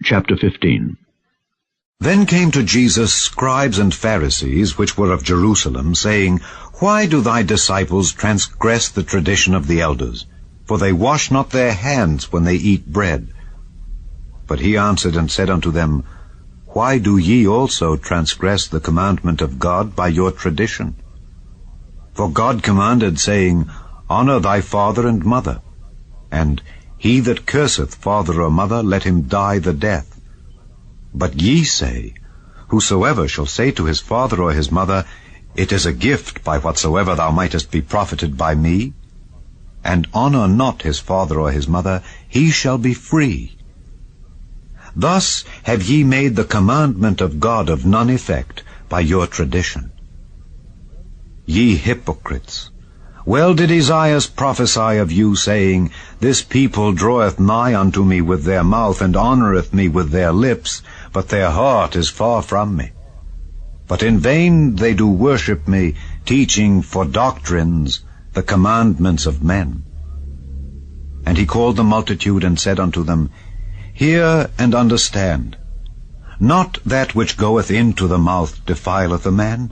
Chapter 15. Then came to Jesus scribes and Pharisees, which were of Jerusalem, saying, Why do thy disciples transgress the tradition of the elders? For they wash not their hands when they eat bread. But he answered and said unto them, Why do ye also transgress the commandment of God by your tradition? For God commanded, saying, Honor thy father and mother, and he that curseth father or mother, let him die the death. But ye say, Whosoever shall say to his father or his mother, It is a gift by whatsoever thou mightest be profited by me, and honor not his father or his mother, he shall be free. Thus have ye made the commandment of God of none effect by your tradition. Ye hypocrites! Well did Esaias prophesy of you, saying, This people draweth nigh unto me with their mouth, and honoureth me with their lips, but their heart is far from me. But in vain they do worship me, teaching for doctrines the commandments of men. And he called the multitude, and said unto them, Hear and understand. Not that which goeth into the mouth defileth a man,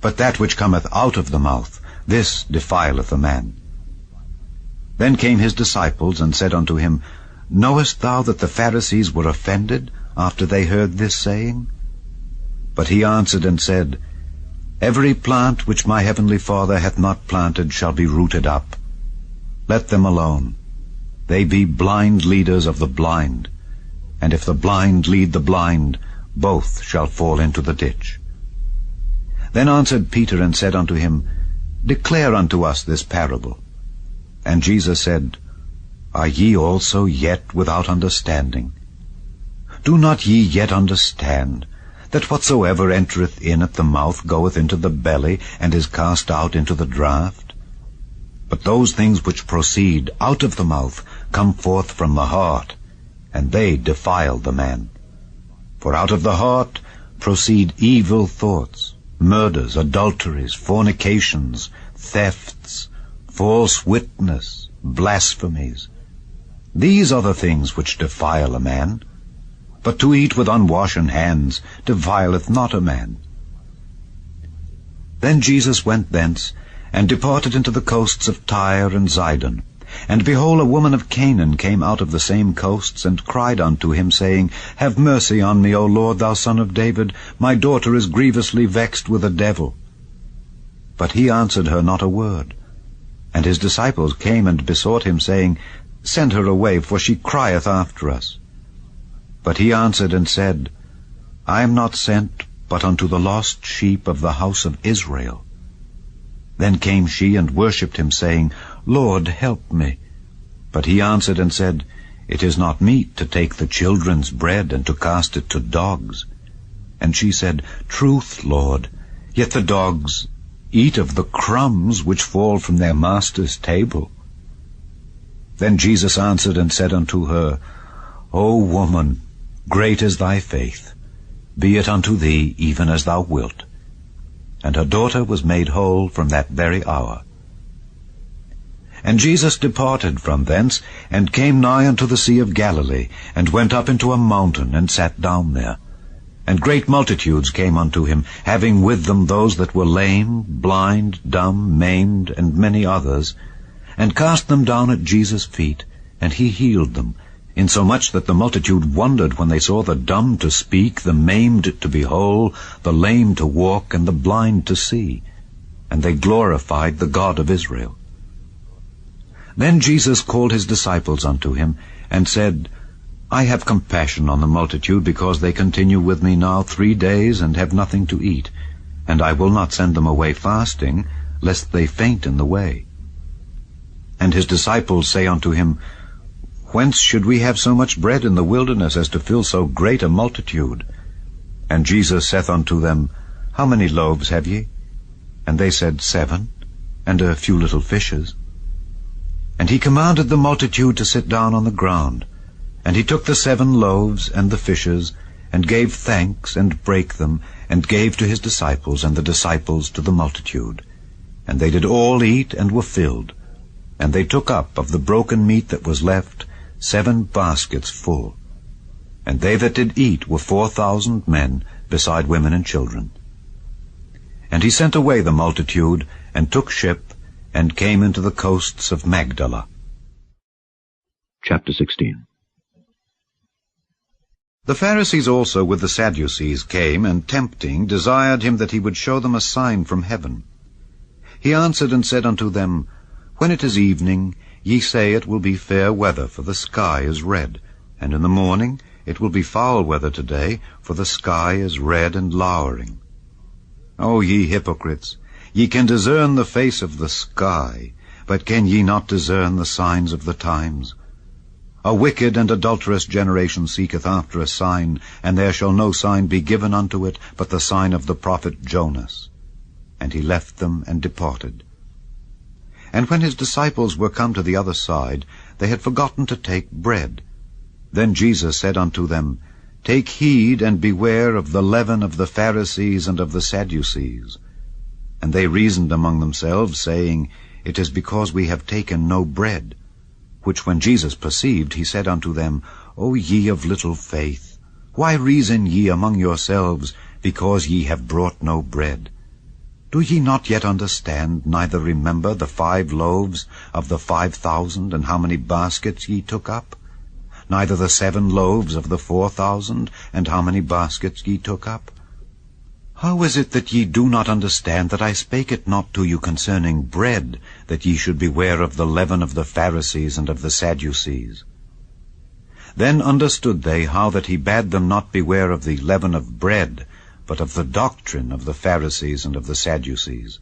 but that which cometh out of the mouth, this defileth a man. Then came his disciples, and said unto him, Knowest thou that the Pharisees were offended after they heard this saying? But he answered and said, Every plant which my heavenly Father hath not planted shall be rooted up. Let them alone. They be blind leaders of the blind. And if the blind lead the blind, both shall fall into the ditch. Then answered Peter and said unto him, Declare unto us this parable. And Jesus said, Are ye also yet without understanding? Do not ye yet understand that whatsoever entereth in at the mouth goeth into the belly, and is cast out into the draught? But those things which proceed out of the mouth come forth from the heart, and they defile the man. For out of the heart proceed evil thoughts, murders, adulteries, fornications, thefts, false witness, blasphemies. These are the things which defile a man. But to eat with unwashen hands defileth not a man. Then Jesus went thence, and departed into the coasts of Tyre and Zidon. And behold, a woman of Canaan came out of the same coasts, and cried unto him, saying, Have mercy on me, O Lord, thou Son of David. My daughter is grievously vexed with a devil. But he answered her not a word. And his disciples came and besought him, saying, Send her away, for she crieth after us. But he answered and said, I am not sent but unto the lost sheep of the house of Israel. Then came she and worshipped him, saying, Lord, help me. But he answered and said, It is not meet to take the children's bread and to cast it to dogs. And she said, Truth, Lord, yet the dogs eat of the crumbs which fall from their master's table. Then Jesus answered and said unto her, O woman, great is thy faith. Be it unto thee even as thou wilt. And her daughter was made whole from that very hour. And Jesus departed from thence, and came nigh unto the sea of Galilee, and went up into a mountain, and sat down there. And great multitudes came unto him, having with them those that were lame, blind, dumb, maimed, and many others, and cast them down at Jesus' feet, and he healed them, insomuch that the multitude wondered when they saw the dumb to speak, the maimed to be whole, the lame to walk, and the blind to see. And they glorified the God of Israel. Then Jesus called his disciples unto him, and said, I have compassion on the multitude, because they continue with me now 3 days, and have nothing to eat. And I will not send them away fasting, lest they faint in the way. And his disciples say unto him, Whence should we have so much bread in the wilderness, as to fill so great a multitude? And Jesus saith unto them, How many loaves have ye? And they said, 7, and a few little fishes. And he commanded the multitude to sit down on the ground. And he took the 7 loaves and the fishes, and gave thanks, and brake them, and gave to his disciples, and the disciples to the multitude. And they did all eat, and were filled. And they took up of the broken meat that was left 7 baskets full. and they that did eat were 4,000 men, beside women and children. And he sent away the multitude, and took ship, and came into the coasts of Magdala. Chapter 16. The Pharisees also with the Sadducees came, and tempting, desired him that he would show them a sign from heaven. He answered and said unto them, When it is evening, ye say it will be fair weather, for the sky is red, and in the morning it will be foul weather today, for the sky is red and lowering. O ye hypocrites, ye can discern the face of the sky, but can ye not discern the signs of the times? A wicked and adulterous generation seeketh after a sign, and there shall no sign be given unto it, but the sign of the prophet Jonas. And he left them and departed. And when his disciples were come to the other side, they had forgotten to take bread. Then Jesus said unto them, Take heed and beware of the leaven of the Pharisees and of the Sadducees. And they reasoned among themselves, saying, It is because we have taken no bread. Which when Jesus perceived, he said unto them, O ye of little faith, why reason ye among yourselves, because ye have brought no bread? Do ye not yet understand, neither remember the 5 loaves of the 5,000, and how many baskets ye took up? Neither the 7 loaves of the 4,000, and how many baskets ye took up? How is it that ye do not understand that I spake it not to you concerning bread, that ye should beware of the leaven of the Pharisees and of the Sadducees? Then understood they how that he bade them not beware of the leaven of bread, but of the doctrine of the Pharisees and of the Sadducees.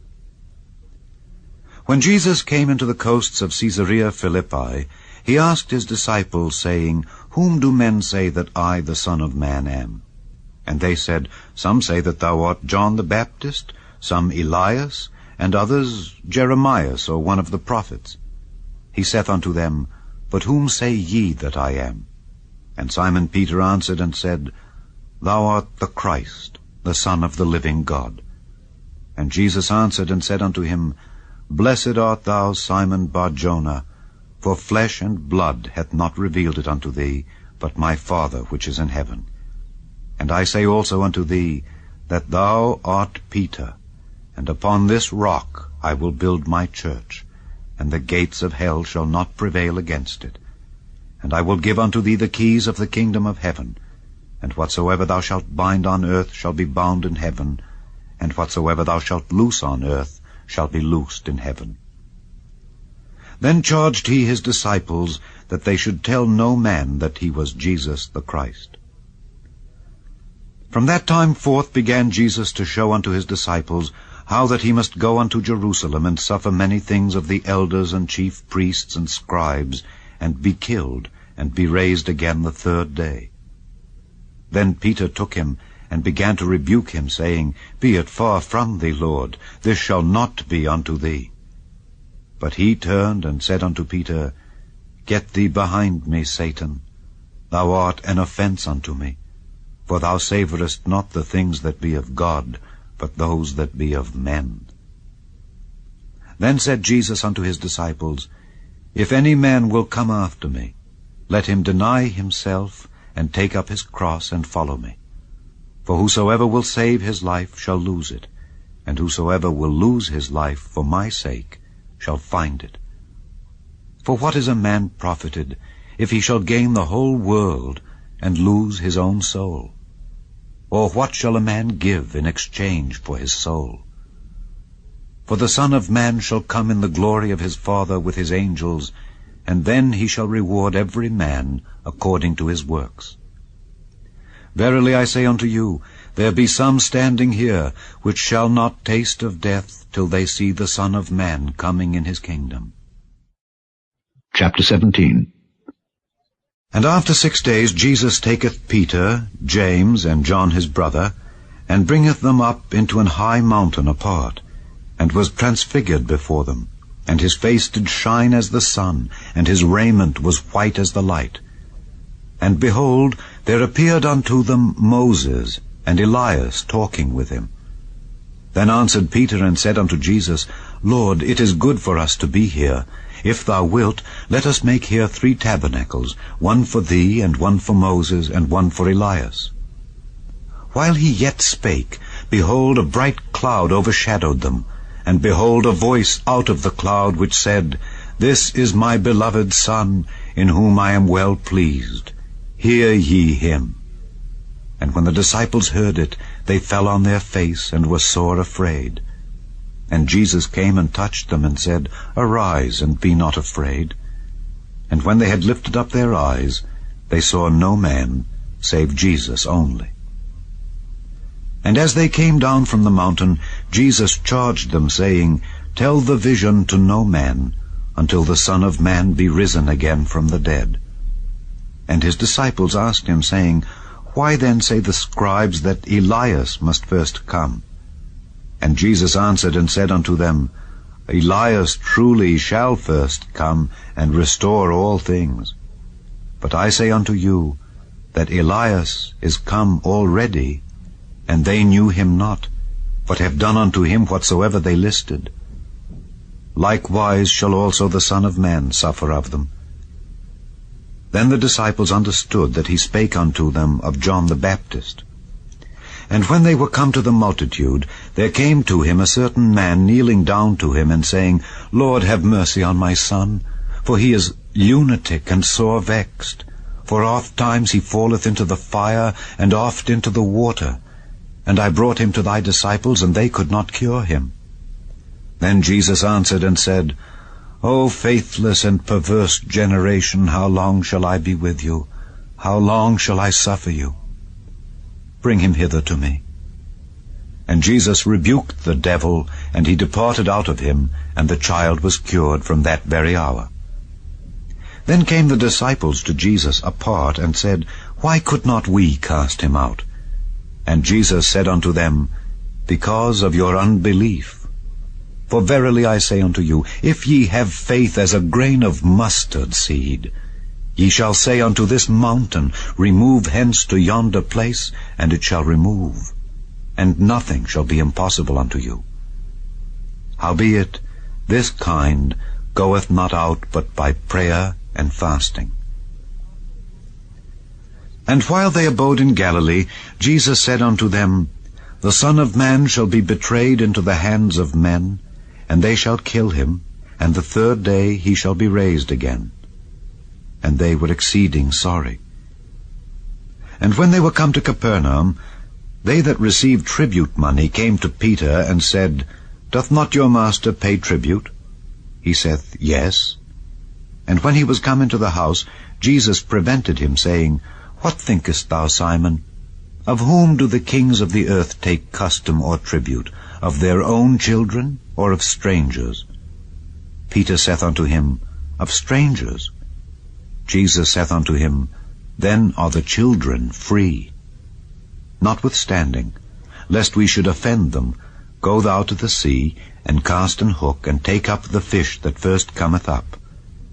When Jesus came into the coasts of Caesarea Philippi, he asked his disciples, saying, Whom do men say that I, the Son of Man, am? And they said, Some say that thou art John the Baptist, some Elias, and others Jeremias, or one of the prophets. He saith unto them, But whom say ye that I am? And Simon Peter answered and said, Thou art the Christ, the Son of the living God. And Jesus answered and said unto him, Blessed art thou, Simon Bar-Jonah, for flesh and blood hath not revealed it unto thee, but my Father which is in heaven. And I say also unto thee, that thou art Peter, and upon this rock I will build my church, and the gates of hell shall not prevail against it. And I will give unto thee the keys of the kingdom of heaven, and whatsoever thou shalt bind on earth shall be bound in heaven, and whatsoever thou shalt loose on earth shall be loosed in heaven. Then charged he his disciples that they should tell no man that he was Jesus the Christ. From that time forth began Jesus to show unto his disciples how that he must go unto Jerusalem and suffer many things of the elders and chief priests and scribes, and be killed, and be raised again the 3rd day. Then Peter took him, and began to rebuke him, saying, Be it far from thee, Lord, this shall not be unto thee. But he turned and said unto Peter, Get thee behind me, Satan. Thou art an offense unto me, for thou savourest not the things that be of God, but those that be of men. Then said Jesus unto his disciples, If any man will come after me, let him deny himself, and take up his cross, and follow me. For whosoever will save his life shall lose it, and whosoever will lose his life for my sake shall find it. For what is a man profited, if he shall gain the whole world, and lose his own soul? Or what shall a man give in exchange for his soul? For the Son of Man shall come in the glory of his Father with his angels, and then he shall reward every man according to his works. Verily I say unto you, there be some standing here, which shall not taste of death till they see the Son of Man coming in his kingdom. Chapter 17. And after 6 days Jesus taketh Peter, James, and John his brother, and bringeth them up into an high mountain apart, and was transfigured before them. And his face did shine as the sun, and his raiment was white as the light. And behold, there appeared unto them Moses and Elias talking with him. Then answered Peter and said unto Jesus, Lord, it is good for us to be here. If thou wilt, let us make here 3 tabernacles, one for thee, and one for Moses, and one for Elias. While he yet spake, behold, a bright cloud overshadowed them, and behold, a voice out of the cloud which said, This is my beloved Son, in whom I am well pleased. Hear ye him. And when the disciples heard it, they fell on their face, and were sore afraid. And Jesus came and touched them, and said, Arise, and be not afraid. And when they had lifted up their eyes, they saw no man, save Jesus only. And as they came down from the mountain, Jesus charged them, saying, Tell the vision to no man, until the Son of Man be risen again from the dead. And his disciples asked him, saying, Why then say the scribes that Elias must first come? And Jesus answered and said unto them, Elias truly shall first come, and restore all things. But I say unto you, that Elias is come already, and they knew him not, but have done unto him whatsoever they listed. Likewise shall also the Son of Man suffer of them. Then the disciples understood that he spake unto them of John the Baptist. And when they were come to the multitude, there came to him a certain man kneeling down to him, and saying, Lord, have mercy on my son, for he is lunatic and sore vexed. For oft times he falleth into the fire, and oft into the water. And I brought him to thy disciples, and they could not cure him. Then Jesus answered and said, O faithless and perverse generation, how long shall I be with you? How long shall I suffer you? Bring him hither to me. And Jesus rebuked the devil, and he departed out of him, and the child was cured from that very hour. Then came the disciples to Jesus apart, and said, Why could not we cast him out? And Jesus said unto them, Because of your unbelief. For verily I say unto you, if ye have faith as a grain of mustard seed, ye shall say unto this mountain, Remove hence to yonder place, and it shall remove, and nothing shall be impossible unto you. Howbeit, this kind goeth not out but by prayer and fasting. And while they abode in Galilee, Jesus said unto them, The Son of Man shall be betrayed into the hands of men, and they shall kill him, and the 3rd day he shall be raised again. And they were exceeding sorry. And when they were come to Capernaum, they that received tribute money came to Peter, and said, Doth not your master pay tribute? He saith, Yes. And when he was come into the house, Jesus prevented him, saying, What thinkest thou, Simon? Of whom do the kings of the earth take custom or tribute? Of their own children, or of strangers? Peter saith unto him, Of strangers. Jesus saith unto him, Then are the children free. Notwithstanding, lest we should offend them, go thou to the sea, and cast an hook, and take up the fish that first cometh up.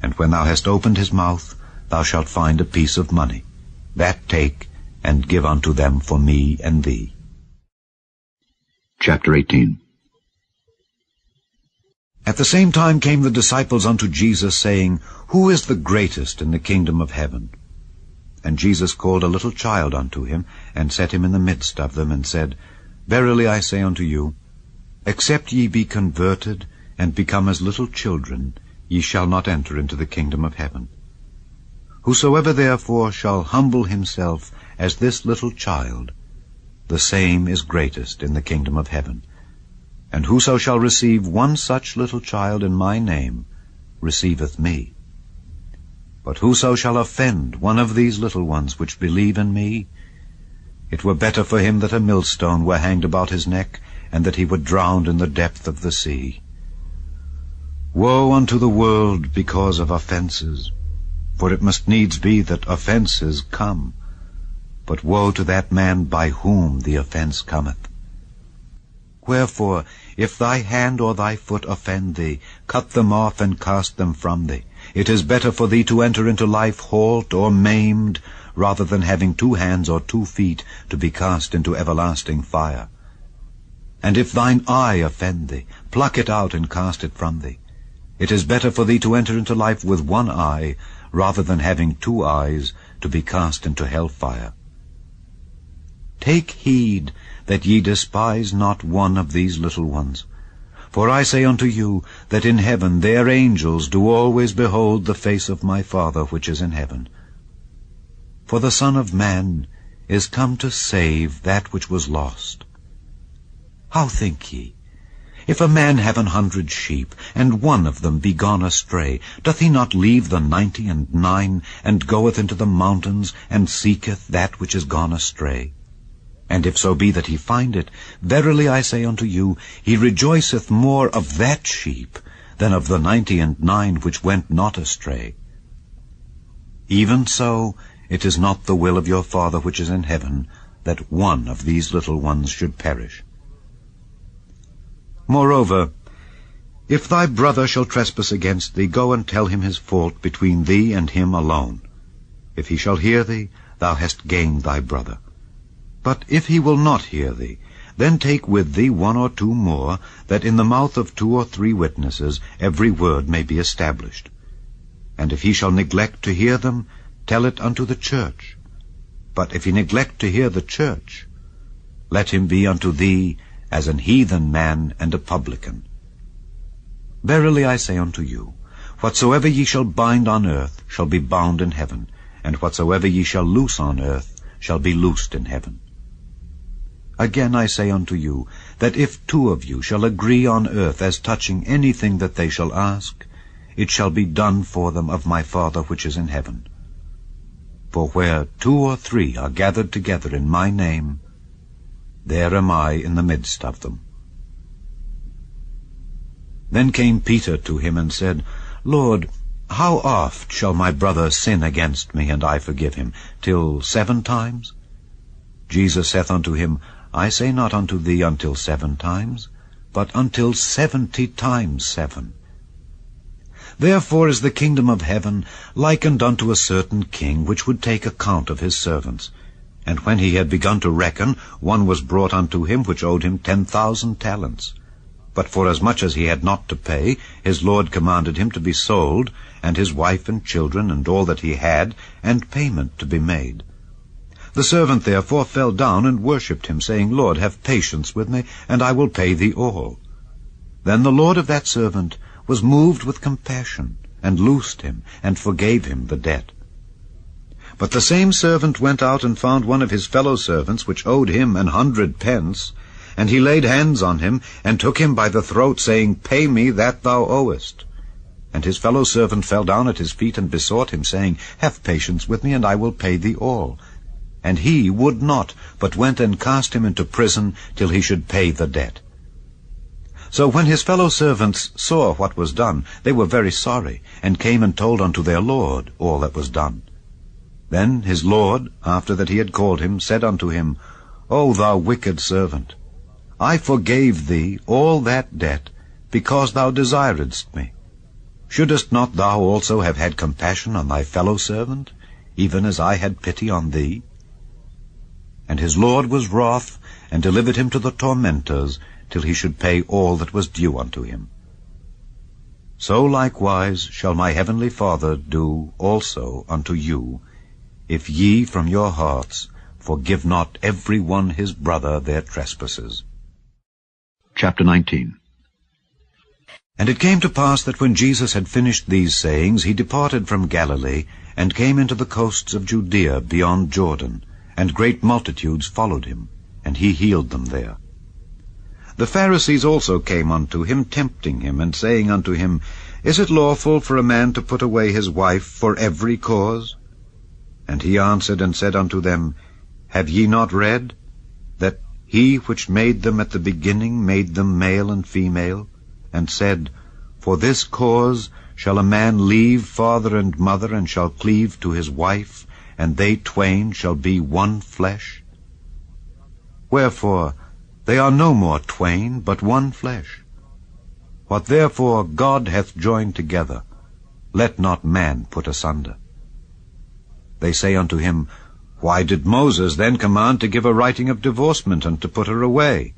And when thou hast opened his mouth, thou shalt find a piece of money. That take, and give unto them for me and thee. Chapter 18. At the same time came the disciples unto Jesus, saying, Who is the greatest in the kingdom of heaven? And Jesus called a little child unto him, and set him in the midst of them, and said, Verily I say unto you, except ye be converted, and become as little children, ye shall not enter into the kingdom of heaven. Whosoever therefore shall humble himself as this little child, the same is greatest in the kingdom of heaven. And whoso shall receive one such little child in my name receiveth me. But whoso shall offend one of these little ones which believe in me, it were better for him that a millstone were hanged about his neck, and that he were drowned in the depth of the sea. Woe unto the world because of offenses, for it must needs be that offenses come. But woe to that man by whom the offense cometh. Wherefore, if thy hand or thy foot offend thee, cut them off and cast them from thee. It is better for thee to enter into life halt or maimed, rather than having 2 hands or 2 feet to be cast into everlasting fire. And if thine eye offend thee, pluck it out and cast it from thee. It is better for thee to enter into life with one eye, rather than having 2 eyes to be cast into hellfire. Take heed that ye despise not one of these little ones. For I say unto you, that in heaven their angels do always behold the face of my Father which is in heaven. For the Son of Man is come to save that which was lost. How think ye? If a man have 100 sheep, and one of them be gone astray, doth he not leave the 99, and goeth into the mountains, and seeketh that which is gone astray? And if so be that he find it, verily I say unto you, he rejoiceth more of that sheep than of the 99 which went not astray. Even so, it is not the will of your Father which is in heaven, that one of these little ones should perish. Moreover, if thy brother shall trespass against thee, go and tell him his fault between thee and him alone. If he shall hear thee, thou hast gained thy brother. But if he will not hear thee, then take with thee 1 or 2 more, that in the mouth of 2 or 3 witnesses every word may be established. And if he shall neglect to hear them, tell it unto the church. But if he neglect to hear the church, let him be unto thee as an heathen man and a publican. Verily I say unto you, whatsoever ye shall bind on earth shall be bound in heaven, and whatsoever ye shall loose on earth shall be loosed in heaven. Again I say unto you, that if 2 of you shall agree on earth as touching anything that they shall ask, it shall be done for them of my Father which is in heaven. For where 2 or 3 are gathered together in my name, there am I in the midst of them. Then came Peter to him and said, Lord, how oft shall my brother sin against me, and I forgive him? Till 7 times? Jesus saith unto him, I say not unto thee until 7 times, but until 70 times 7. Therefore is the kingdom of heaven likened unto a certain king, which would take account of his servants. And when he had begun to reckon, one was brought unto him which owed him 10,000 talents. But forasmuch as he had not to pay, his lord commanded him to be sold, and his wife and children, and all that he had, and payment to be made. The servant therefore fell down and worshipped him, saying, Lord, have patience with me, and I will pay thee all. Then the lord of that servant was moved with compassion, and loosed him, and forgave him the debt. But the same servant went out and found one of his fellow servants, which owed him 100 pence, and he laid hands on him, and took him by the throat, saying, Pay me that thou owest. And his fellow servant fell down at his feet, and besought him, saying, Have patience with me, and I will pay thee all. And he would not, but went and cast him into prison, till he should pay the debt. So when his fellow servants saw what was done, they were very sorry, and came and told unto their lord all that was done. Then his lord, after that he had called him, said unto him, O thou wicked servant, I forgave thee all that debt, because thou desiredst me. Shouldest not thou also have had compassion on thy fellow servant, even as I had pity on thee? And his lord was wroth, and delivered him to the tormentors, till he should pay all that was due unto him. So likewise shall my heavenly Father do also unto you, if ye from your hearts forgive not every one his brother their trespasses. Chapter 19. And it came to pass that when Jesus had finished these sayings, he departed from Galilee, and came into the coasts of Judea beyond Jordan, and great multitudes followed him, and he healed them there. The Pharisees also came unto him, tempting him, and saying unto him, Is it lawful for a man to put away his wife for every cause? And he answered and said unto them, Have ye not read, that he which made them at the beginning made them male and female, and said, For this cause shall a man leave father and mother, and shall cleave to his wife, and they twain shall be one flesh? Wherefore they are no more twain, but one flesh. What therefore God hath joined together, let not man put asunder. They say unto him, Why did Moses then command to give a writing of divorcement, and to put her away?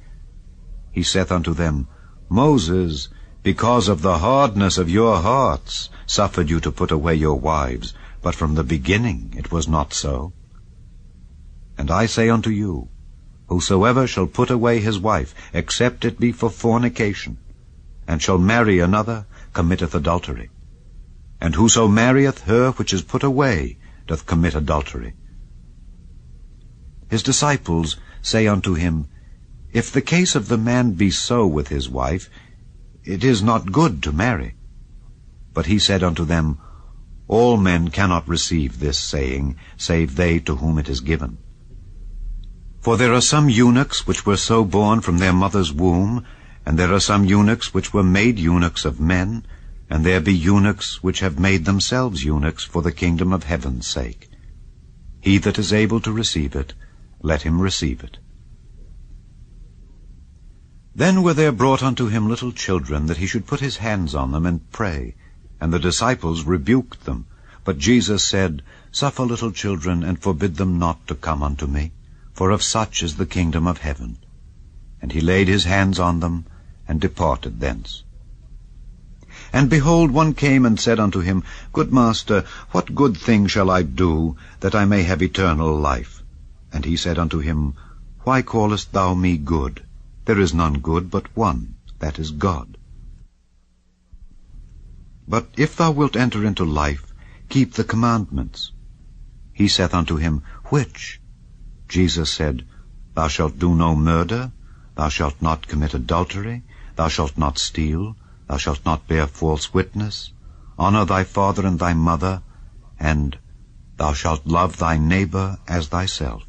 He saith unto them, Moses, because of the hardness of your hearts, suffered you to put away your wives, but from the beginning it was not so. And I say unto you, whosoever shall put away his wife, except it be for fornication, and shall marry another, committeth adultery. And whoso marrieth her which is put away doth commit adultery. His disciples say unto him, If the case of the man be so with his wife, it is not good to marry. But he said unto them, All men cannot receive this saying, save they to whom it is given. For there are some eunuchs which were so born from their mother's womb, and there are some eunuchs which were made eunuchs of men, and there be eunuchs which have made themselves eunuchs for the kingdom of heaven's sake. He that is able to receive it, let him receive it. Then were there brought unto him little children, that he should put his hands on them and pray. And the disciples rebuked them. But Jesus said, Suffer little children, and forbid them not to come unto me, for of such is the kingdom of heaven. And he laid his hands on them, and departed thence. And behold, one came and said unto him, Good Master, what good thing shall I do, that I may have eternal life? And he said unto him, Why callest thou me good? There is none good but one, that is God. But if thou wilt enter into life, keep the commandments. He saith unto him, Which? Jesus said, Thou shalt do no murder, thou shalt not commit adultery, thou shalt not steal, thou shalt not bear false witness, honor thy father and thy mother, and thou shalt love thy neighbor as thyself.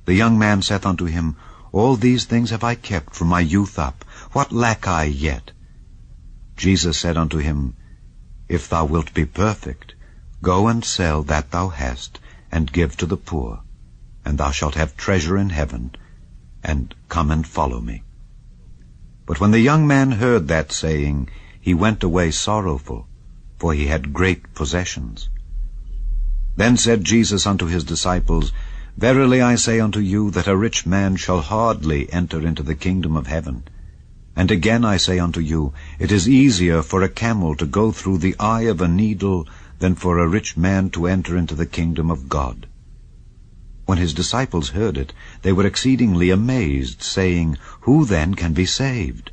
The young man saith unto him, All these things have I kept from my youth up. What lack I yet? Jesus said unto him, If thou wilt be perfect, go and sell that thou hast, and give to the poor, and thou shalt have treasure in heaven, and come and follow me. But when the young man heard that saying, he went away sorrowful, for he had great possessions. Then said Jesus unto his disciples, Verily I say unto you, that a rich man shall hardly enter into the kingdom of heaven. And again I say unto you, it is easier for a camel to go through the eye of a needle than for a rich man to enter into the kingdom of God. When his disciples heard it, they were exceedingly amazed, saying, Who then can be saved?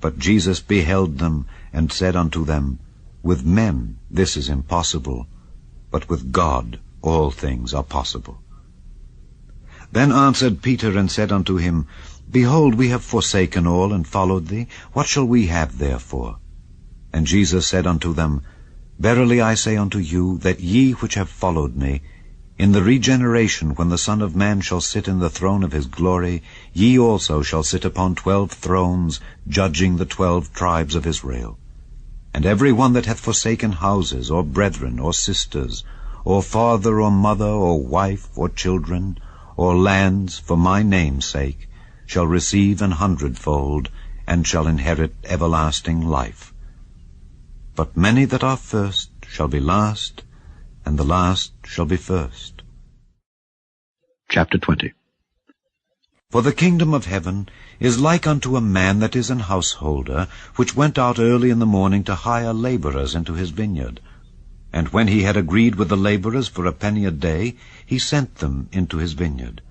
But Jesus beheld them, and said unto them, With men this is impossible, but with God all things are possible. Then answered Peter and said unto him, Behold, we have forsaken all, and followed thee. What shall we have therefore? And Jesus said unto them, Verily I say unto you, that ye which have followed me, in the regeneration, when the Son of Man shall sit in the throne of his glory, ye also shall sit upon 12 thrones, judging the 12 tribes of Israel. And every one that hath forsaken houses, or brethren, or sisters, or father, or mother, or wife, or children, or lands, for my name's sake, shall receive 100-fold, and shall inherit everlasting life. But many that are first shall be last, and the last shall be first. Chapter 20. For the kingdom of heaven is like unto a man that is an householder, which went out early in the morning to hire laborers into his vineyard. And when he had agreed with the laborers for a penny a day, he sent them into his vineyard.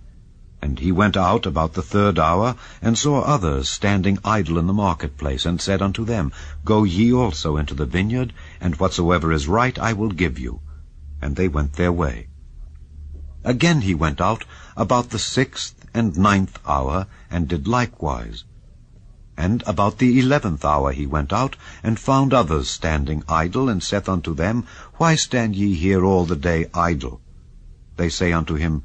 And he went out about the 3rd hour, and saw others standing idle in the marketplace, and said unto them, Go ye also into the vineyard, and whatsoever is right I will give you. And they went their way. Again he went out about the 6th and 9th hour, and did likewise. And about the 11th hour he went out, and found others standing idle, and saith unto them, Why stand ye here all the day idle? They say unto him,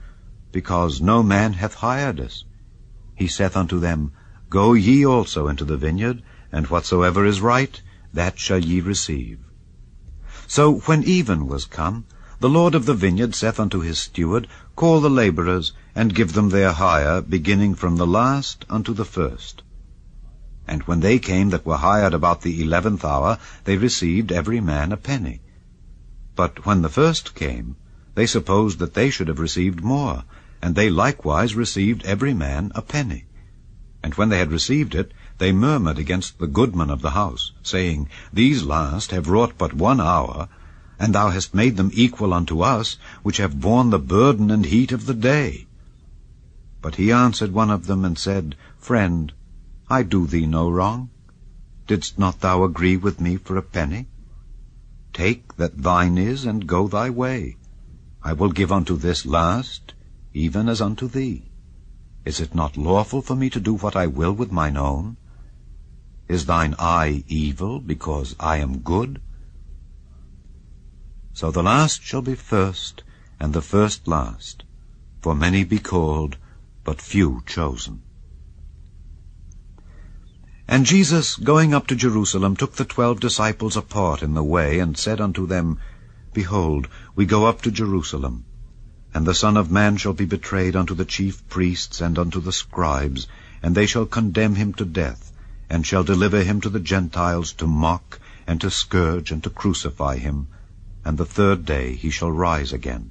Because no man hath hired us. He saith unto them, Go ye also into the vineyard, and whatsoever is right, that shall ye receive. So when even was come, the Lord of the vineyard saith unto his steward, Call the laborers, and give them their hire, beginning from the last unto the first. And when they came that were hired about the 11th hour, they received every man a penny. But when the first came, they supposed that they should have received more, and they likewise received every man a penny. And when they had received it, they murmured against the goodman of the house, saying, These last have wrought but 1 hour, and thou hast made them equal unto us, which have borne the burden and heat of the day. But he answered one of them, and said, Friend, I do thee no wrong. Didst not thou agree with me for a penny? Take that thine is, and go thy way. I will give unto this last, even as unto thee. Is it not lawful for me to do what I will with mine own? Is thine eye evil, because I am good? So the last shall be first, and the first last. For many be called, but few chosen. And Jesus, going up to Jerusalem, took the 12 disciples apart in the way, and said unto them, Behold, we go up to Jerusalem, and the Son of Man shall be betrayed unto the chief priests and unto the scribes, and they shall condemn him to death, and shall deliver him to the Gentiles to mock, and to scourge, and to crucify him, and the 3rd day he shall rise again.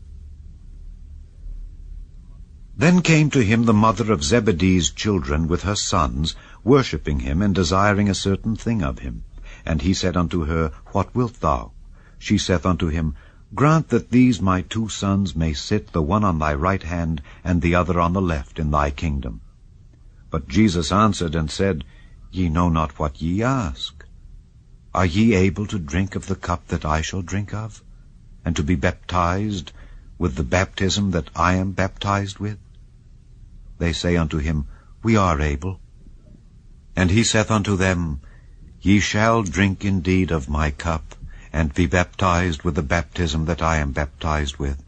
Then came to him the mother of Zebedee's children with her sons, worshipping him, and desiring a certain thing of him. And he said unto her, What wilt thou? She saith unto him, Grant that these my 2 sons may sit, the one on thy right hand, and the other on the left, in thy kingdom. But Jesus answered and said, Ye know not what ye ask. Are ye able to drink of the cup that I shall drink of, and to be baptized with the baptism that I am baptized with? They say unto him, We are able. And he saith unto them, Ye shall drink indeed of my cup, and be baptized with the baptism that I am baptized with.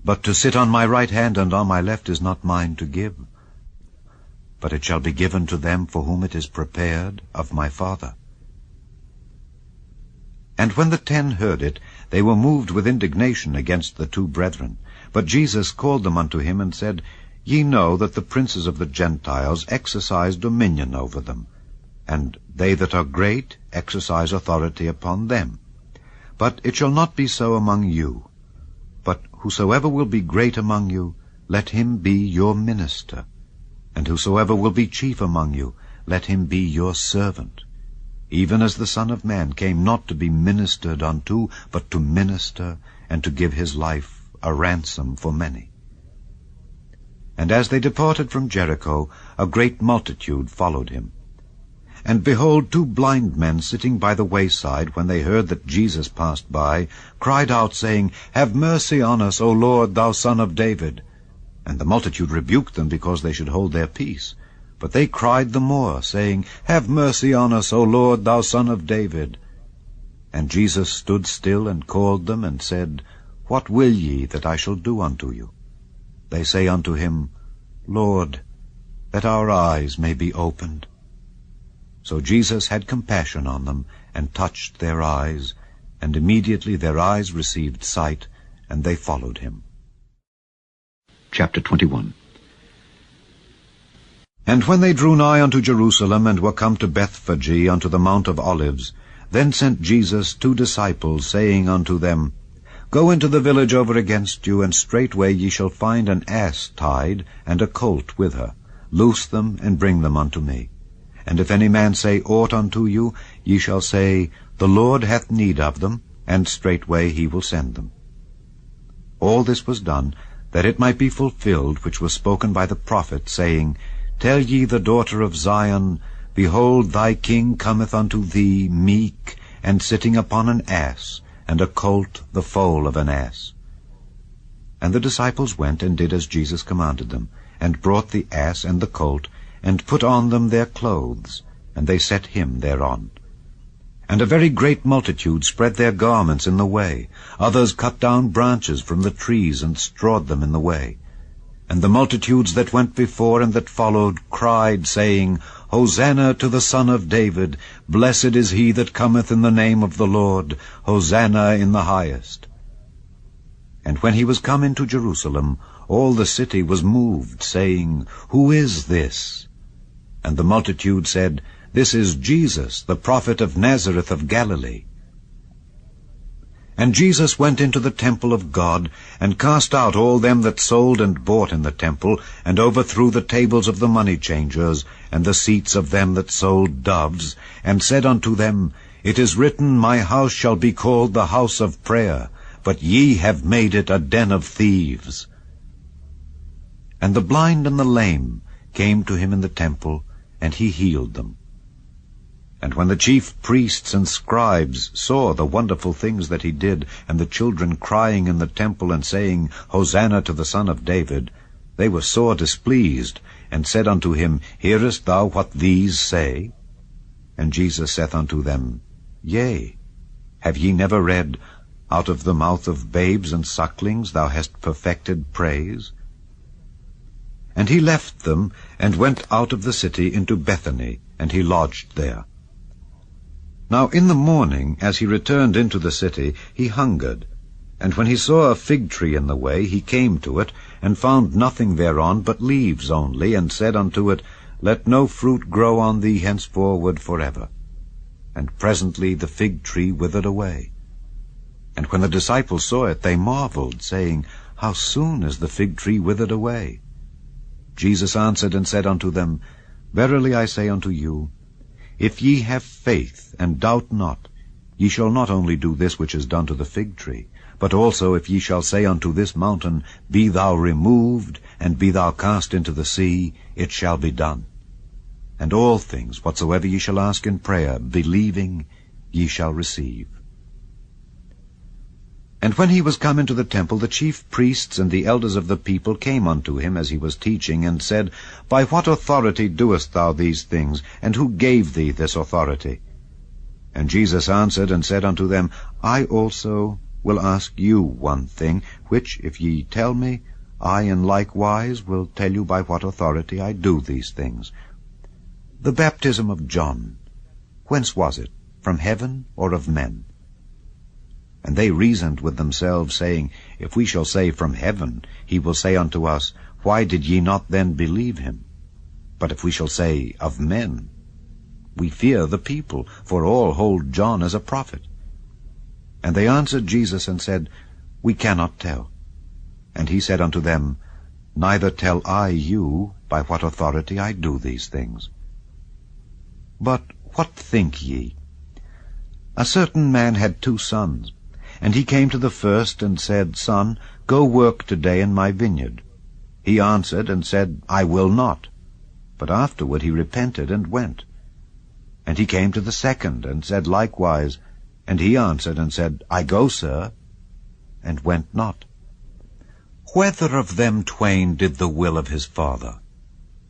But to sit on my right hand and on my left is not mine to give, but it shall be given to them for whom it is prepared of my Father. And when the 10 heard it, they were moved with indignation against the 2 brethren. But Jesus called them unto him, and said, Ye know that the princes of the Gentiles exercise dominion over them, and they that are great exercise authority upon them. But it shall not be so among you. But whosoever will be great among you, let him be your minister. And whosoever will be chief among you, let him be your servant. Even as the Son of Man came not to be ministered unto, but to minister, and to give his life a ransom for many. And as they departed from Jericho, a great multitude followed him. And behold, 2 blind men sitting by the wayside, when they heard that Jesus passed by, cried out, saying, Have mercy on us, O Lord, thou Son of David. And the multitude rebuked them, because they should hold their peace. But they cried the more, saying, Have mercy on us, O Lord, thou Son of David. And Jesus stood still, and called them, and said, What will ye that I shall do unto you? They say unto him, Lord, that our eyes may be opened. So Jesus had compassion on them, and touched their eyes, and immediately their eyes received sight, and they followed him. Chapter 21. And when they drew nigh unto Jerusalem, and were come to Bethphage unto the Mount of Olives, then sent Jesus 2 disciples, saying unto them, Go into the village over against you, and straightway ye shall find an ass tied, and a colt with her. Loose them, and bring them unto me. And if any man say aught unto you, ye shall say, The Lord hath need of them, and straightway he will send them. All this was done, that it might be fulfilled which was spoken by the prophet, saying, Tell ye the daughter of Zion, Behold, thy king cometh unto thee meek, and sitting upon an ass, and a colt the foal of an ass. And the disciples went and did as Jesus commanded them, and brought the ass and the colt, and put on them their clothes, and they set him thereon. And a very great multitude spread their garments in the way. Others cut down branches from the trees, and strawed them in the way. And the multitudes that went before and that followed cried, saying, Hosanna to the Son of David! Blessed is he that cometh in the name of the Lord! Hosanna in the highest! And when he was come into Jerusalem, all the city was moved, saying, Who is this? And the multitude said, This is Jesus, the prophet of Nazareth of Galilee. And Jesus went into the temple of God, and cast out all them that sold and bought in the temple, and overthrew the tables of the money changers, and the seats of them that sold doves, and said unto them, It is written, My house shall be called the house of prayer, but ye have made it a den of thieves. And the blind and the lame came to him in the temple, and he healed them. And when the chief priests and scribes saw the wonderful things that he did, and the children crying in the temple and saying, Hosanna to the Son of David, they were sore displeased, and said unto him, Hearest thou what these say? And Jesus saith unto them, Yea, have ye never read, Out of the mouth of babes and sucklings thou hast perfected praise? And he left them, and went out of the city into Bethany, and he lodged there. Now in the morning, as he returned into the city, he hungered. And when he saw a fig tree in the way, he came to it, and found nothing thereon but leaves only, and said unto it, Let no fruit grow on thee henceforward forever. And presently the fig tree withered away. And when the disciples saw it, they marveled, saying, How soon is the fig tree withered away? Jesus answered and said unto them, Verily I say unto you, if ye have faith, and doubt not, ye shall not only do this which is done to the fig tree, but also if ye shall say unto this mountain, Be thou removed, and be thou cast into the sea, it shall be done. And all things whatsoever ye shall ask in prayer, believing, ye shall receive. And when he was come into the temple, the chief priests and the elders of the people came unto him as he was teaching, and said, By what authority doest thou these things? And who gave thee this authority? And Jesus answered and said unto them, I also will ask you one thing, which if ye tell me, I in like wise will tell you by what authority I do these things. The baptism of John, whence was it? From heaven or of men? And they reasoned with themselves, saying, If we shall say, From heaven, he will say unto us, Why did ye not then believe him? But if we shall say, Of men, we fear the people, for all hold John as a prophet. And they answered Jesus and said, We cannot tell. And he said unto them, Neither tell I you by what authority I do these things. But what think ye? A certain man had 2 sons. And he came to the first and said, Son, go work today in my vineyard. He answered and said, I will not. But afterward he repented and went. And he came to the second and said likewise. And he answered and said, I go, sir, and went not. Whether of them twain did the will of his father?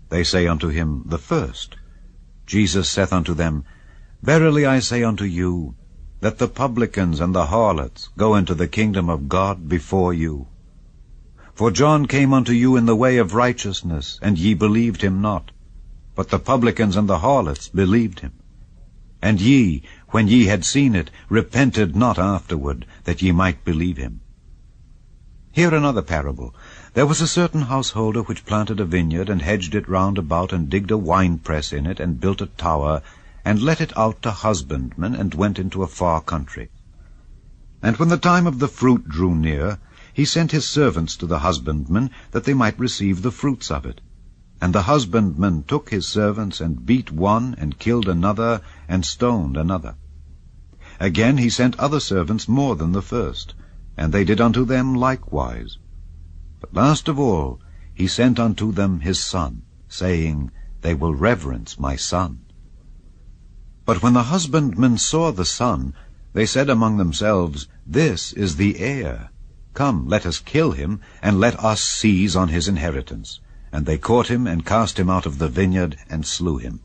They say unto him, The first. Jesus saith unto them, Verily I say unto you, that the publicans and the harlots go into the kingdom of God before you. For John came unto you in the way of righteousness, and ye believed him not. But the publicans and the harlots believed him. And ye, when ye had seen it, repented not afterward, that ye might believe him. Hear another parable. There was a certain householder which planted a vineyard, and hedged it round about, and digged a winepress in it, and built a tower, and let it out to husbandmen, and went into a far country. And when the time of the fruit drew near, he sent his servants to the husbandmen, that they might receive the fruits of it. And the husbandman took his servants, and beat one, and killed another, and stoned another. Again he sent other servants more than the first, and they did unto them likewise. But last of all he sent unto them his son, saying, They will reverence my son. But when the husbandmen saw the son, they said among themselves, This is the heir. Come, let us kill him, and let us seize on his inheritance. And they caught him, and cast him out of the vineyard, and slew him.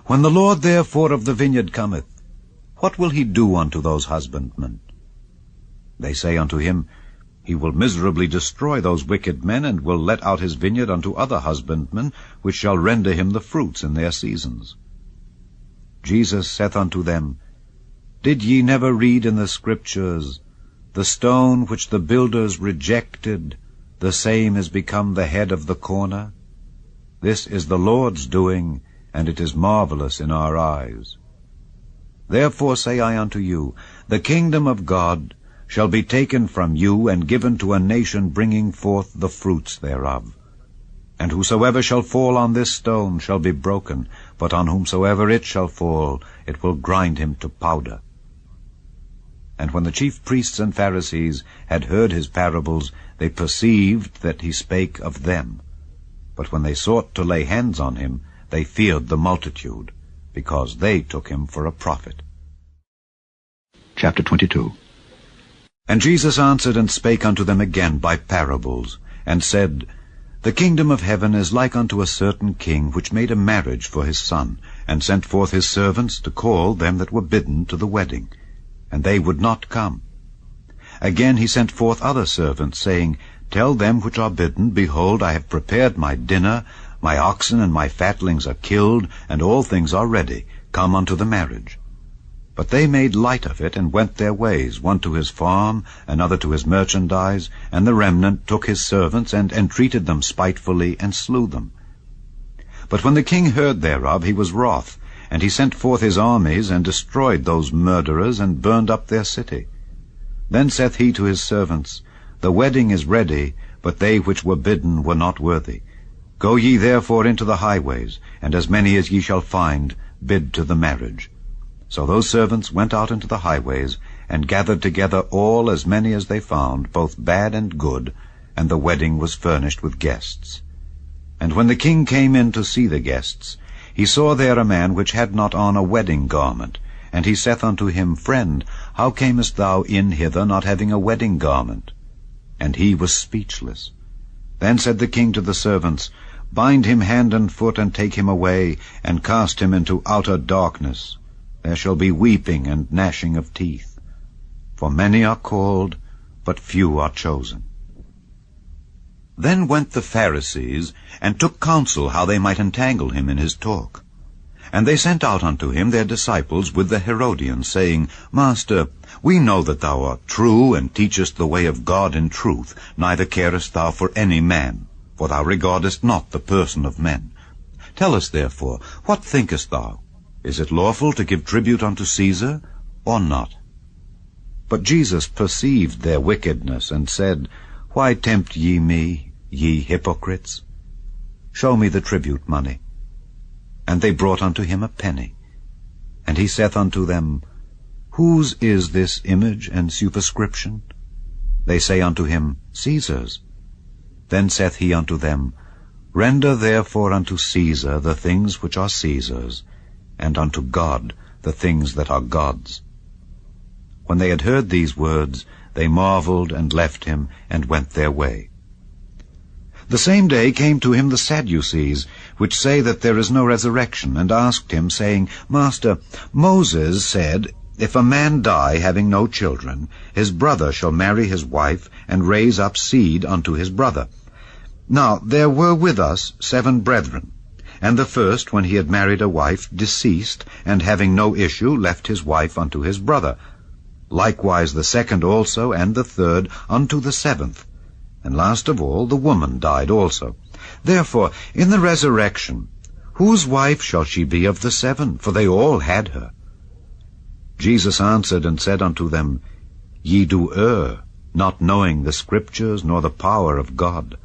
When the Lord therefore of the vineyard cometh, what will he do unto those husbandmen? They say unto him, He will miserably destroy those wicked men, and will let out his vineyard unto other husbandmen, which shall render him the fruits in their seasons. Jesus saith unto them, Did ye never read in the Scriptures, The stone which the builders rejected, the same is become the head of the corner? This is the Lord's doing, and it is marvelous in our eyes. Therefore say I unto you, the kingdom of God shall be taken from you, and given to a nation bringing forth the fruits thereof. And whosoever shall fall on this stone shall be broken, but on whomsoever it shall fall, it will grind him to powder. And when the chief priests and Pharisees had heard his parables, they perceived that he spake of them. But when they sought to lay hands on him, they feared the multitude, because they took him for a prophet. Chapter 22. And Jesus answered and spake unto them again by parables, and said, The kingdom of heaven is like unto a certain king, which made a marriage for his son, and sent forth his servants to call them that were bidden to the wedding. And they would not come. Again he sent forth other servants, saying, Tell them which are bidden, Behold, I have prepared my dinner, my oxen and my fatlings are killed, and all things are ready. Come unto the marriage. But they made light of it, and went their ways, one to his farm, another to his merchandise, and the remnant took his servants, and entreated them spitefully, and slew them. But when the king heard thereof, he was wroth, and he sent forth his armies, and destroyed those murderers, and burned up their city. Then saith he to his servants, The wedding is ready, but they which were bidden were not worthy. Go ye therefore into the highways, and as many as ye shall find, bid to the marriage. So those servants went out into the highways, and gathered together all as many as they found, both bad and good, and the wedding was furnished with guests. And when the king came in to see the guests, he saw there a man which had not on a wedding garment. And he saith unto him, Friend, how camest thou in hither, not having a wedding garment? And he was speechless. Then said the king to the servants, Bind him hand and foot, and take him away, and cast him into outer darkness. There shall be weeping and gnashing of teeth. For many are called, but few are chosen. Then went the Pharisees, and took counsel how they might entangle him in his talk. And they sent out unto him their disciples with the Herodians, saying, Master, we know that thou art true, and teachest the way of God in truth, neither carest thou for any man, for thou regardest not the person of men. Tell us therefore, what thinkest thou? Is it lawful to give tribute unto Caesar, or not? But Jesus perceived their wickedness, and said, Why tempt ye me, ye hypocrites? Show me the tribute money. And they brought unto him a penny. And he saith unto them, Whose is this image and superscription? They say unto him, Caesar's. Then saith he unto them, Render therefore unto Caesar the things which are Caesar's, and unto God the things that are God's. When they had heard these words, they marveled, and left him, and went their way. The same day came to him the Sadducees, which say that there is no resurrection, and asked him, saying, Master, Moses said, If a man die having no children, his brother shall marry his wife, and raise up seed unto his brother. Now there were with us 7 brethren, and the first, when he had married a wife, deceased, and having no issue, left his wife unto his brother. Likewise the second also, and the third, unto the 7th. And last of all, the woman died also. Therefore, in the resurrection, whose wife shall she be of the 7? For they all had her. Jesus answered and said unto them, Ye do err, not knowing the Scriptures nor the power of God.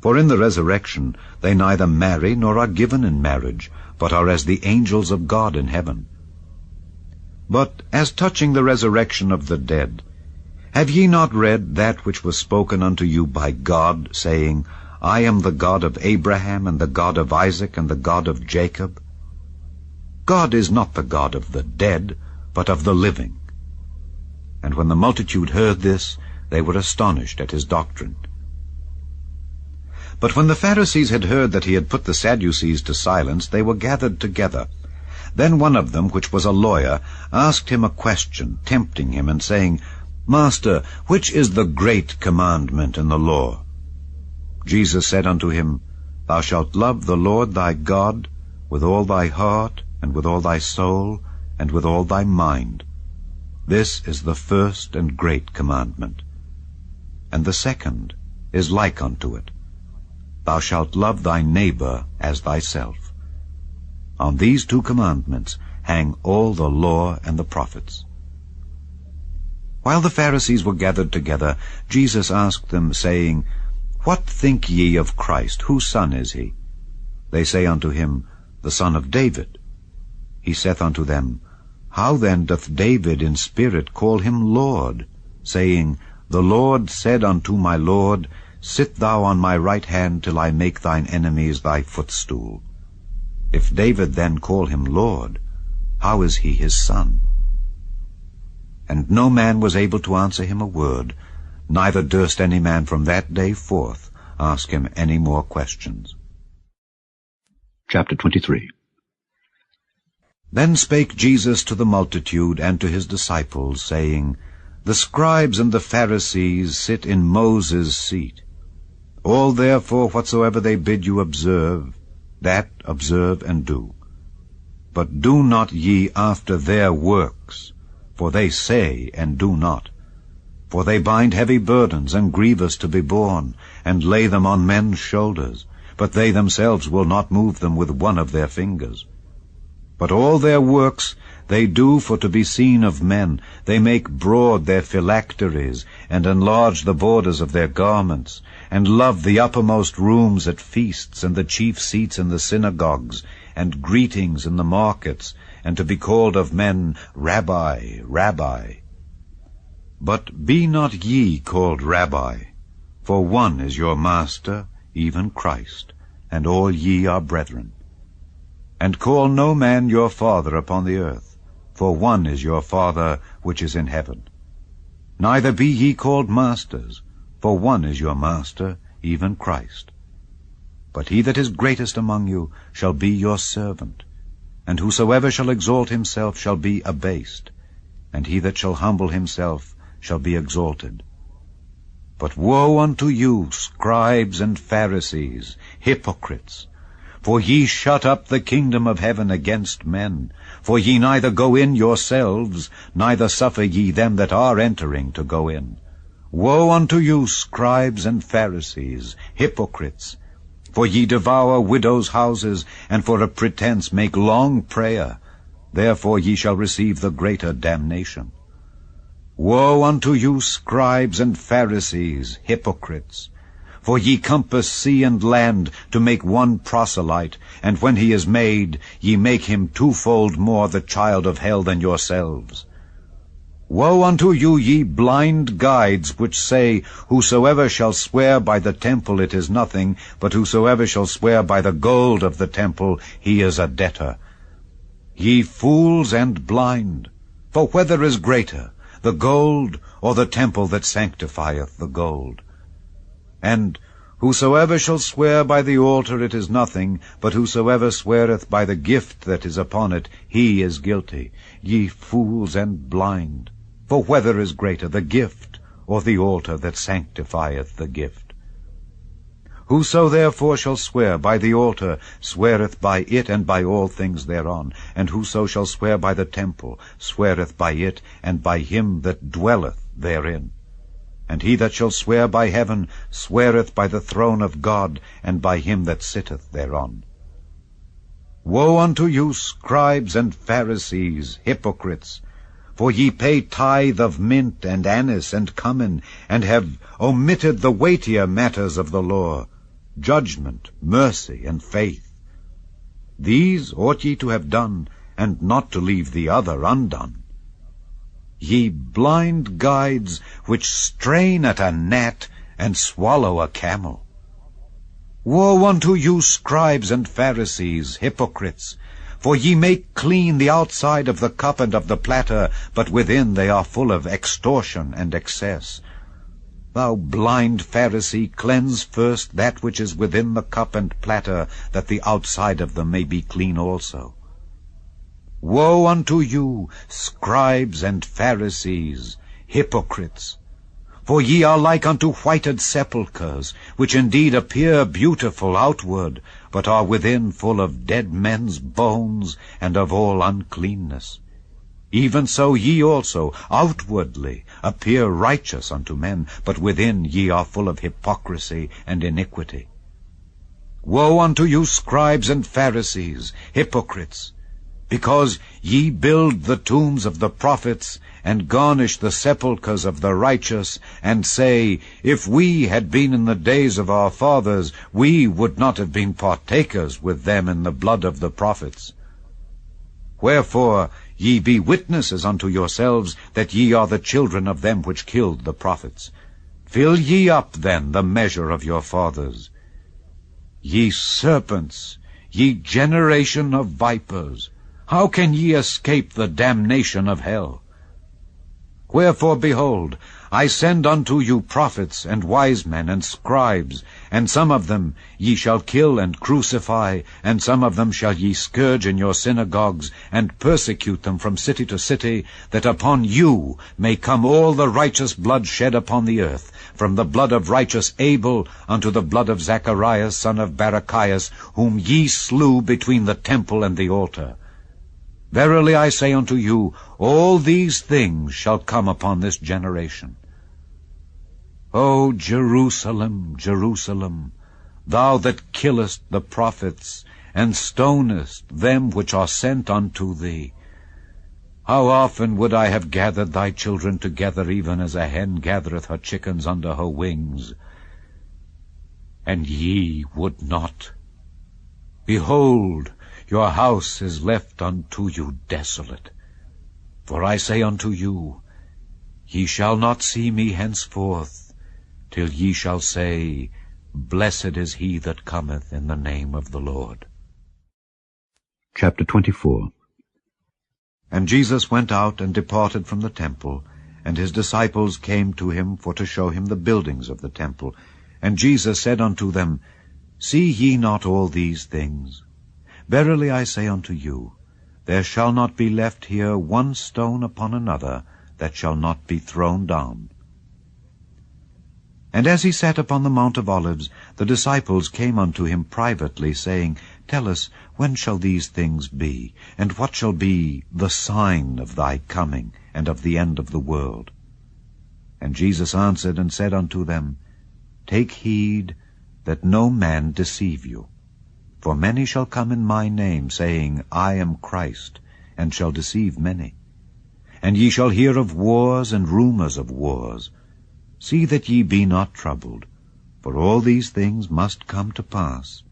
For in the resurrection they neither marry nor are given in marriage, but are as the angels of God in heaven. But as touching the resurrection of the dead, have ye not read that which was spoken unto you by God, saying, I am the God of Abraham, and the God of Isaac, and the God of Jacob? God is not the God of the dead, but of the living. And when the multitude heard this, they were astonished at his doctrine. But when the Pharisees had heard that he had put the Sadducees to silence, they were gathered together. Then one of them, which was a lawyer, asked him a question, tempting him, and saying, Master, which is the great commandment in the law? Jesus said unto him, Thou shalt love the Lord thy God with all thy heart, and with all thy soul, and with all thy mind. This is the first and great commandment. And the second is like unto it. Thou shalt love thy neighbor as thyself. On these 2 commandments hang all the law and the prophets. While the Pharisees were gathered together, Jesus asked them, saying, What think ye of Christ? Whose son is he? They say unto him, The son of David. He saith unto them, How then doth David in spirit call him Lord, saying, The Lord said unto my Lord, Sit thou on my right hand till I make thine enemies thy footstool. If David then call him Lord, how is he his son? And no man was able to answer him a word, neither durst any man from that day forth ask him any more questions. Chapter 23. Then spake Jesus to the multitude and to his disciples, saying, The scribes and the Pharisees sit in Moses' seat. All therefore whatsoever they bid you observe, that observe and do. But do not ye after their works, for they say and do not. For they bind heavy burdens and grievous to be borne, and lay them on men's shoulders, but they themselves will not move them with one of their fingers. But all their works they do for to be seen of men. They make broad their phylacteries, and enlarge the borders of their garments, and love the uppermost rooms at feasts, and the chief seats in the synagogues, and greetings in the markets, and to be called of men, Rabbi, Rabbi. But be not ye called Rabbi, for one is your Master, even Christ, and all ye are brethren. And call no man your Father upon the earth, for one is your Father which is in heaven. Neither be ye called masters, for one is your Master, even Christ. But he that is greatest among you shall be your servant, and whosoever shall exalt himself shall be abased, and he that shall humble himself shall be exalted. But woe unto you, scribes and Pharisees, hypocrites! For ye shut up the kingdom of heaven against men. For ye neither go in yourselves, neither suffer ye them that are entering to go in. Woe unto you, scribes and Pharisees, hypocrites! For ye devour widows' houses, and for a pretense make long prayer. Therefore ye shall receive the greater damnation. Woe unto you, scribes and Pharisees, hypocrites! For ye compass sea and land to make one proselyte, and when he is made, ye make him twofold more the child of hell than yourselves. Woe unto you, ye blind guides, which say, Whosoever shall swear by the temple, it is nothing, but whosoever shall swear by the gold of the temple, he is a debtor. Ye fools and blind! For whether is greater, the gold or the temple that sanctifieth the gold? And whosoever shall swear by the altar, it is nothing, but whosoever sweareth by the gift that is upon it, he is guilty. Ye fools and blind! For whether is greater, the gift or the altar that sanctifieth the gift? Whoso therefore shall swear by the altar sweareth by it and by all things thereon, and whoso shall swear by the temple sweareth by it and by him that dwelleth therein. And he that shall swear by heaven sweareth by the throne of God and by him that sitteth thereon. Woe unto you, scribes and Pharisees, hypocrites! For ye pay tithe of mint and anise and cumin, and have omitted the weightier matters of the law, judgment, mercy, and faith. These ought ye to have done, and not to leave the other undone. Ye blind guides, which strain at a gnat and swallow a camel. Woe unto you, scribes and Pharisees, hypocrites! For ye make clean the outside of the cup and of the platter, but within they are full of extortion and excess. Thou blind Pharisee, cleanse first that which is within the cup and platter, that the outside of them may be clean also. Woe unto you, scribes and Pharisees, hypocrites! For ye are like unto whited sepulchres, which indeed appear beautiful outward, but are within full of dead men's bones, and of all uncleanness. Even so ye also outwardly appear righteous unto men, but within ye are full of hypocrisy and iniquity. Woe unto you, scribes and Pharisees, hypocrites! because ye build the tombs of the prophets, and garnish the sepulchres of the righteous, and say, If we had been in the days of our fathers, we would not have been partakers with them in the blood of the prophets. Wherefore ye be witnesses unto yourselves that ye are the children of them which killed the prophets. Fill ye up then the measure of your fathers. Ye serpents, ye generation of vipers, how can ye escape the damnation of hell? Wherefore, behold, I send unto you prophets and wise men and scribes, and some of them ye shall kill and crucify, and some of them shall ye scourge in your synagogues, and persecute them from city to city, that upon you may come all the righteous blood shed upon the earth, from the blood of righteous Abel unto the blood of Zacharias son of Barachias, whom ye slew between the temple and the altar. Verily I say unto you, all these things shall come upon this generation. O Jerusalem, Jerusalem, thou that killest the prophets, and stonest them which are sent unto thee, how often would I have gathered thy children together, even as a hen gathereth her chickens under her wings, and ye would not. Behold, your house is left unto you desolate. For I say unto you, ye shall not see me henceforth, till ye shall say, Blessed is he that cometh in the name of the Lord. Chapter 24. And Jesus went out and departed from the temple, and his disciples came to him for to show him the buildings of the temple. And Jesus said unto them, See ye not all these things? Verily I say unto you, there shall not be left here one stone upon another that shall not be thrown down. And as he sat upon the Mount of Olives, the disciples came unto him privately, saying, Tell us, when shall these things be? And what shall be the sign of thy coming, and of the end of the world? And Jesus answered and said unto them, Take heed that no man deceive you. For many shall come in my name, saying, I am Christ, and shall deceive many. And ye shall hear of wars and rumors of wars. See that ye be not troubled, for all these things must come to pass,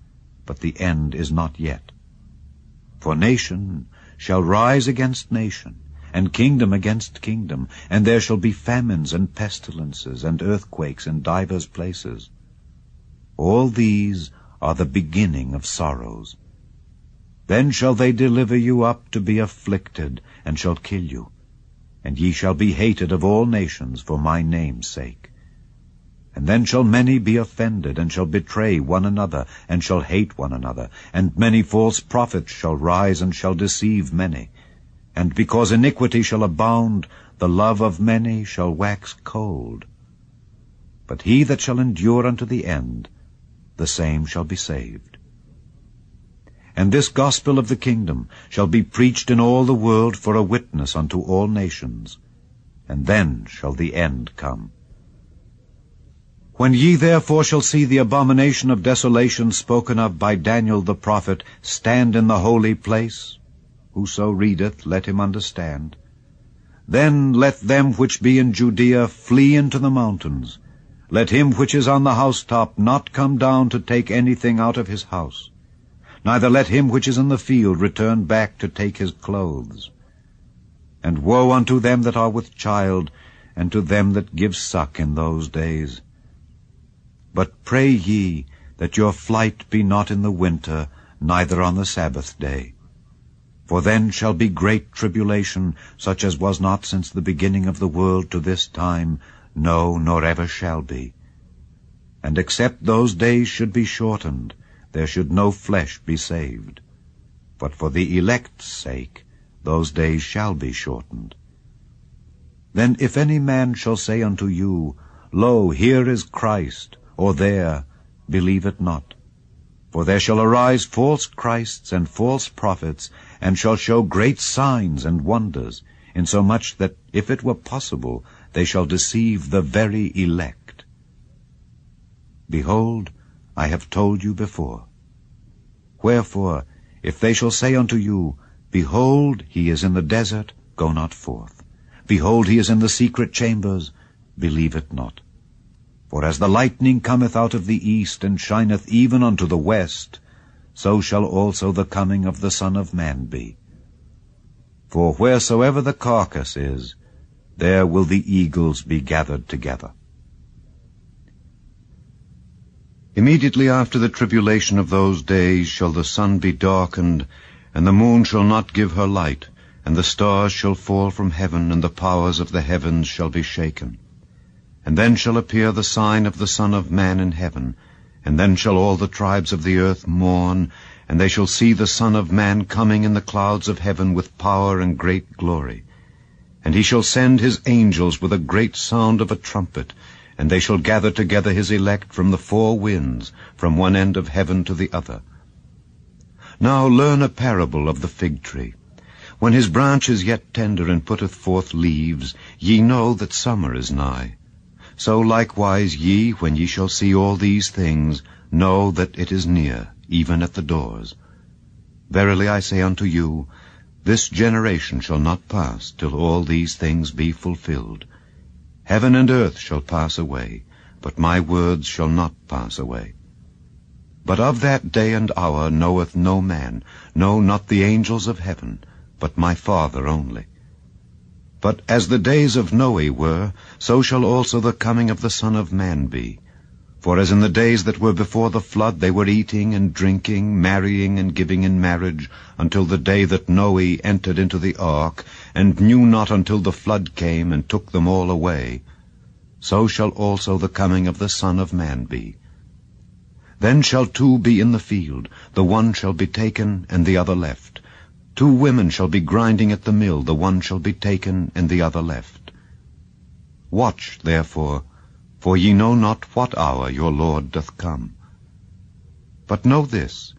but the end is not yet. For nation shall rise against nation, and kingdom against kingdom, and there shall be famines and pestilences and earthquakes in divers places. All these are the beginning of sorrows. Then shall they deliver you up to be afflicted, and shall kill you. And ye shall be hated of all nations for my name's sake. And then shall many be offended, and shall betray one another, and shall hate one another. And many false prophets shall rise, and shall deceive many. And because iniquity shall abound, the love of many shall wax cold. But he that shall endure unto the end, the same shall be saved. And this gospel of the kingdom shall be preached in all the world for a witness unto all nations, and then shall the end come. When ye therefore shall see the abomination of desolation spoken of by Daniel the prophet stand in the holy place, whoso readeth, let him understand. Then let them which be in Judea flee into the mountains. Let him which is on the housetop not come down to take anything out of his house. Neither let him which is in the field return back to take his clothes. And woe unto them that are with child, and to them that give suck in those days. But pray ye that your flight be not in the winter, neither on the Sabbath day. For then shall be great tribulation, such as was not since the beginning of the world to this time, no, nor ever shall be. And except those days should be shortened, there should no flesh be saved. But for the elect's sake those days shall be shortened. Then if any man shall say unto you, Lo, here is Christ, or there, believe it not. For there shall arise false Christs and false prophets, and shall show great signs and wonders, insomuch that, if it were possible, they shall deceive the very elect. Behold, I have told you before. Wherefore, if they shall say unto you, Behold, he is in the desert, go not forth. Behold, he is in the secret chambers, believe it not. For as the lightning cometh out of the east, and shineth even unto the west, so shall also the coming of the Son of Man be. For wheresoever the carcass is, there will the eagles be gathered together. Immediately after the tribulation of those days shall the sun be darkened, and the moon shall not give her light, and the stars shall fall from heaven, and the powers of the heavens shall be shaken. And then shall appear the sign of the Son of Man in heaven, and then shall all the tribes of the earth mourn, and they shall see the Son of Man coming in the clouds of heaven with power and great glory. And he shall send his angels with a great sound of a trumpet, and they shall gather together his elect from the four winds, from one end of heaven to the other. Now learn a parable of the fig tree. When his branch is yet tender and putteth forth leaves, ye know that summer is nigh. So likewise ye, when ye shall see all these things, know that it is near, even at the doors. Verily I say unto you, this generation shall not pass till all these things be fulfilled. Heaven and earth shall pass away, but my words shall not pass away. But of that day and hour knoweth no man, no, not the angels of heaven, but my Father only. But as the days of Noe were, so shall also the coming of the Son of Man be. For as in the days that were before the flood they were eating and drinking, marrying and giving in marriage, until the day that Noe entered into the ark, and knew not until the flood came and took them all away, so shall also the coming of the Son of Man be. Then shall two be in the field, the one shall be taken and the other left. Two women shall be grinding at the mill, the one shall be taken and the other left. Watch, therefore, for ye know not what hour your Lord doth come. But know this,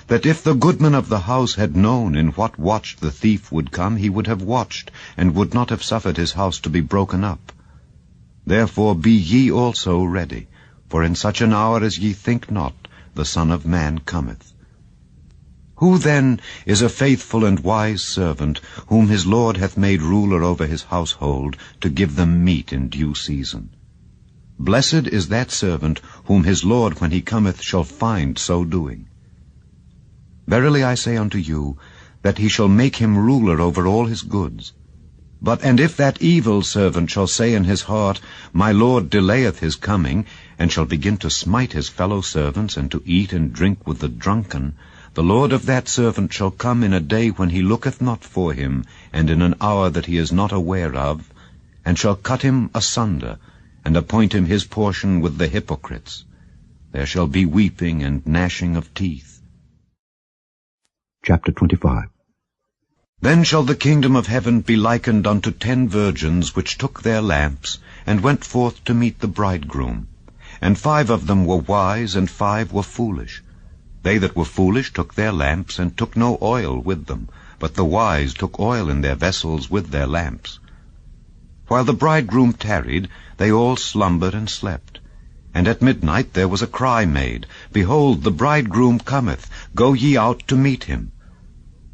that if the goodman of the house had known in what watch the thief would come, he would have watched, and would not have suffered his house to be broken up. Therefore be ye also ready, for in such an hour as ye think not, the Son of Man cometh. Who then is a faithful and wise servant, whom his Lord hath made ruler over his household, to give them meat in due season? Blessed is that servant, whom his Lord when he cometh shall find so doing. Verily I say unto you, that he shall make him ruler over all his goods. And if that evil servant shall say in his heart, My Lord delayeth his coming, and shall begin to smite his fellow servants, and to eat and drink with the drunken, the Lord of that servant shall come in a day when he looketh not for him, and in an hour that he is not aware of, and shall cut him asunder, and appoint him his portion with the hypocrites. There shall be weeping and gnashing of teeth. Chapter 25. Then shall the kingdom of heaven be likened unto 10 virgins, which took their lamps, and went forth to meet the bridegroom. And 5 of them were wise, and 5 were foolish. They that were foolish took their lamps, and took no oil with them, but the wise took oil in their vessels with their lamps. While the bridegroom tarried, they all slumbered and slept. And at midnight there was a cry made, Behold, the bridegroom cometh, go ye out to meet him.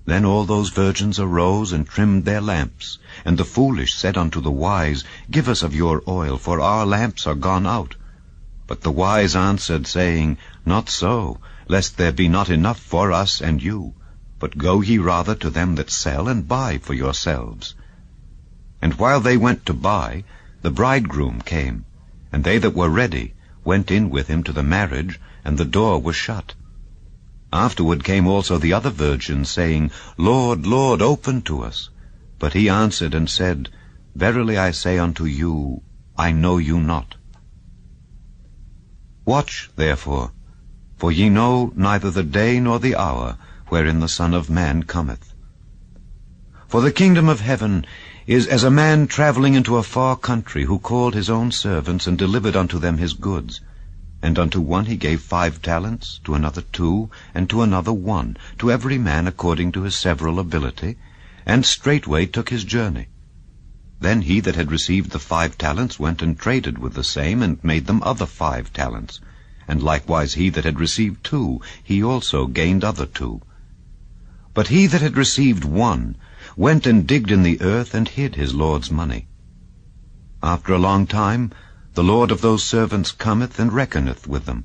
Then all those virgins arose and trimmed their lamps. And the foolish said unto the wise, Give us of your oil, for our lamps are gone out. But the wise answered, saying, Not so, lest there be not enough for us and you. But go ye rather to them that sell, and buy for yourselves. And while they went to buy, the bridegroom came. And they that were ready went in with him to the marriage, and the door was shut. Afterward came also the other virgins, saying, Lord, Lord, open to us. But he answered and said, Verily I say unto you, I know you not. Watch, therefore, for ye know neither the day nor the hour wherein the Son of Man cometh. For the kingdom of heaven is as a man traveling into a far country, who called his own servants, and delivered unto them his goods. And unto one he gave 5 talents, to another 2, and to another 1, to every man according to his several ability, and straightway took his journey. Then he that had received the 5 talents went and traded with the same, and made them other 5 talents. And likewise he that had received 2, he also gained other 2. But he that had received 1 went and digged in the earth and hid his lord's money. After a long time the lord of those servants cometh and reckoneth with them.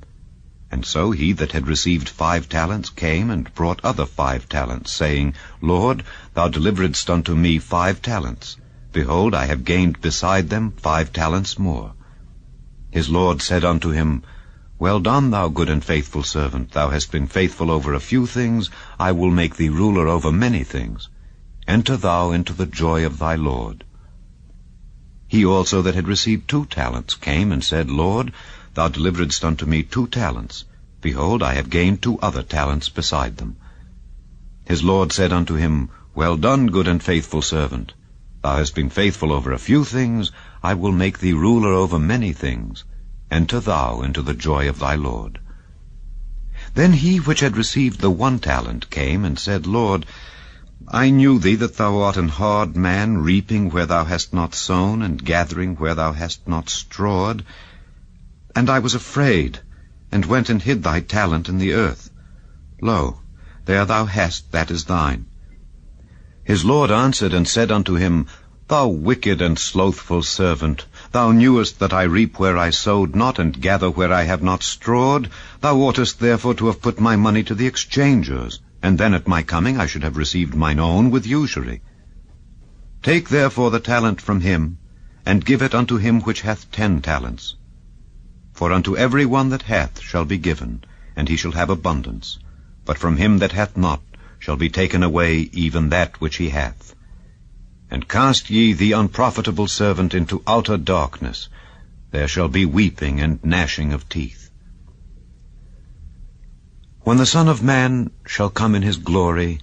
And so he that had received 5 talents came and brought other 5 talents, saying, Lord, thou deliveredst unto me 5 talents. Behold, I have gained beside them 5 talents more. His lord said unto him, Well done, thou good and faithful servant. Thou hast been faithful over a few things. I will make thee ruler over many things. Enter thou into the joy of thy Lord. He also that had received 2 talents came and said, Lord, thou deliveredst unto me 2 talents. Behold, I have gained 2 other talents beside them. His lord said unto him, Well done, good and faithful servant. Thou hast been faithful over a few things. I will make thee ruler over many things. Enter thou into the joy of thy Lord. Then he which had received the 1 talent came and said, Lord, I knew thee that thou art an hard man, reaping where thou hast not sown, and gathering where thou hast not strawed. And I was afraid, and went and hid thy talent in the earth. Lo, there thou hast, that is thine. His lord answered and said unto him, Thou wicked and slothful servant, thou knewest that I reap where I sowed not, and gather where I have not strawed. Thou oughtest therefore to have put my money to the exchangers, and then at my coming I should have received mine own with usury. Take therefore the talent from him, and give it unto him which hath 10 talents. For unto every one that hath shall be given, and he shall have abundance. But from him that hath not shall be taken away even that which he hath. And cast ye the unprofitable servant into outer darkness. There shall be weeping and gnashing of teeth. When the Son of Man shall come in his glory,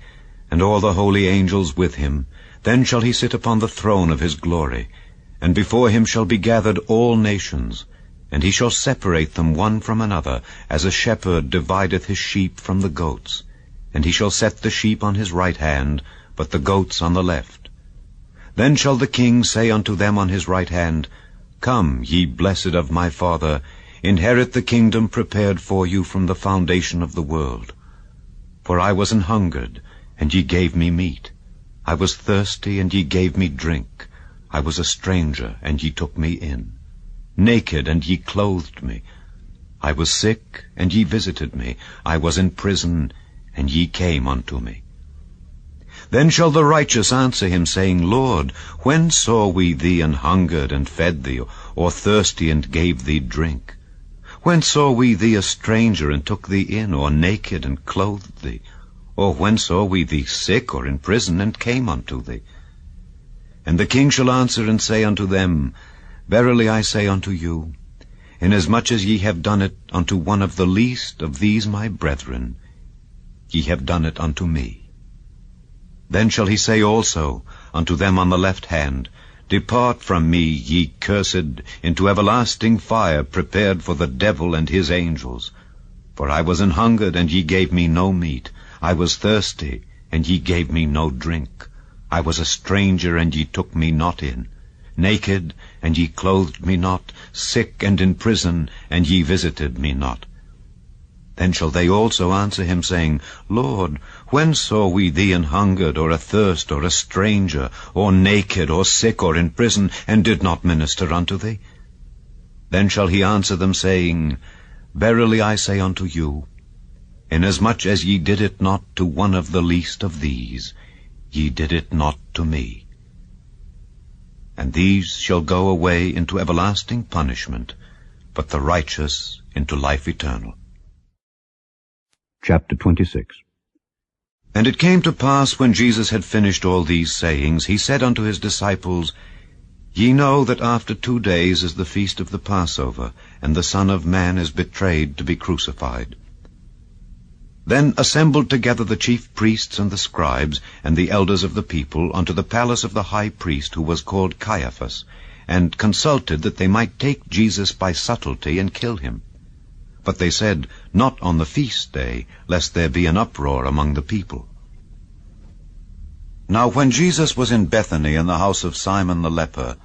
and all the holy angels with him, then shall he sit upon the throne of his glory, and before him shall be gathered all nations, and he shall separate them one from another, as a shepherd divideth his sheep from the goats. And he shall set the sheep on his right hand, but the goats on the left. Then shall the king say unto them on his right hand, Come, ye blessed of my Father, inherit the kingdom prepared for you from the foundation of the world. For I was an hungered, and ye gave me meat. I was thirsty, and ye gave me drink. I was a stranger, and ye took me in. Naked, and ye clothed me. I was sick, and ye visited me. I was in prison, and ye came unto me. Then shall the righteous answer him, saying, Lord, when saw we thee an hungered, and fed thee, or thirsty, and gave thee drink? When saw we thee a stranger, and took thee in, or naked, and clothed thee? Or when saw we thee sick, or in prison, and came unto thee? And the king shall answer and say unto them, Verily I say unto you, inasmuch as ye have done it unto one of the least of these my brethren, ye have done it unto me. Then shall he say also unto them on the left hand, Depart from me, ye cursed, into everlasting fire, prepared for the devil and his angels. For I was an hungered, and ye gave me no meat. I was thirsty, and ye gave me no drink. I was a stranger, and ye took me not in. Naked, and ye clothed me not. Sick and in prison, and ye visited me not. Then shall they also answer him, saying, Lord, when saw we thee an hungered, or athirst, or a stranger, or naked, or sick, or in prison, and did not minister unto thee? Then shall he answer them, saying, Verily I say unto you, inasmuch as ye did it not to one of the least of these, ye did it not to me. And these shall go away into everlasting punishment, but the righteous into life eternal. Chapter 26. And it came to pass, when Jesus had finished all these sayings, he said unto his disciples, Ye know that after 2 days is the feast of the Passover, and the Son of Man is betrayed to be crucified. Then assembled together the chief priests and the scribes, and the elders of the people, unto the palace of the high priest, who was called Caiaphas, and consulted that they might take Jesus by subtlety and kill him. But they said, Not on the feast day, lest there be an uproar among the people. Now when Jesus was in Bethany in the house of Simon the leper,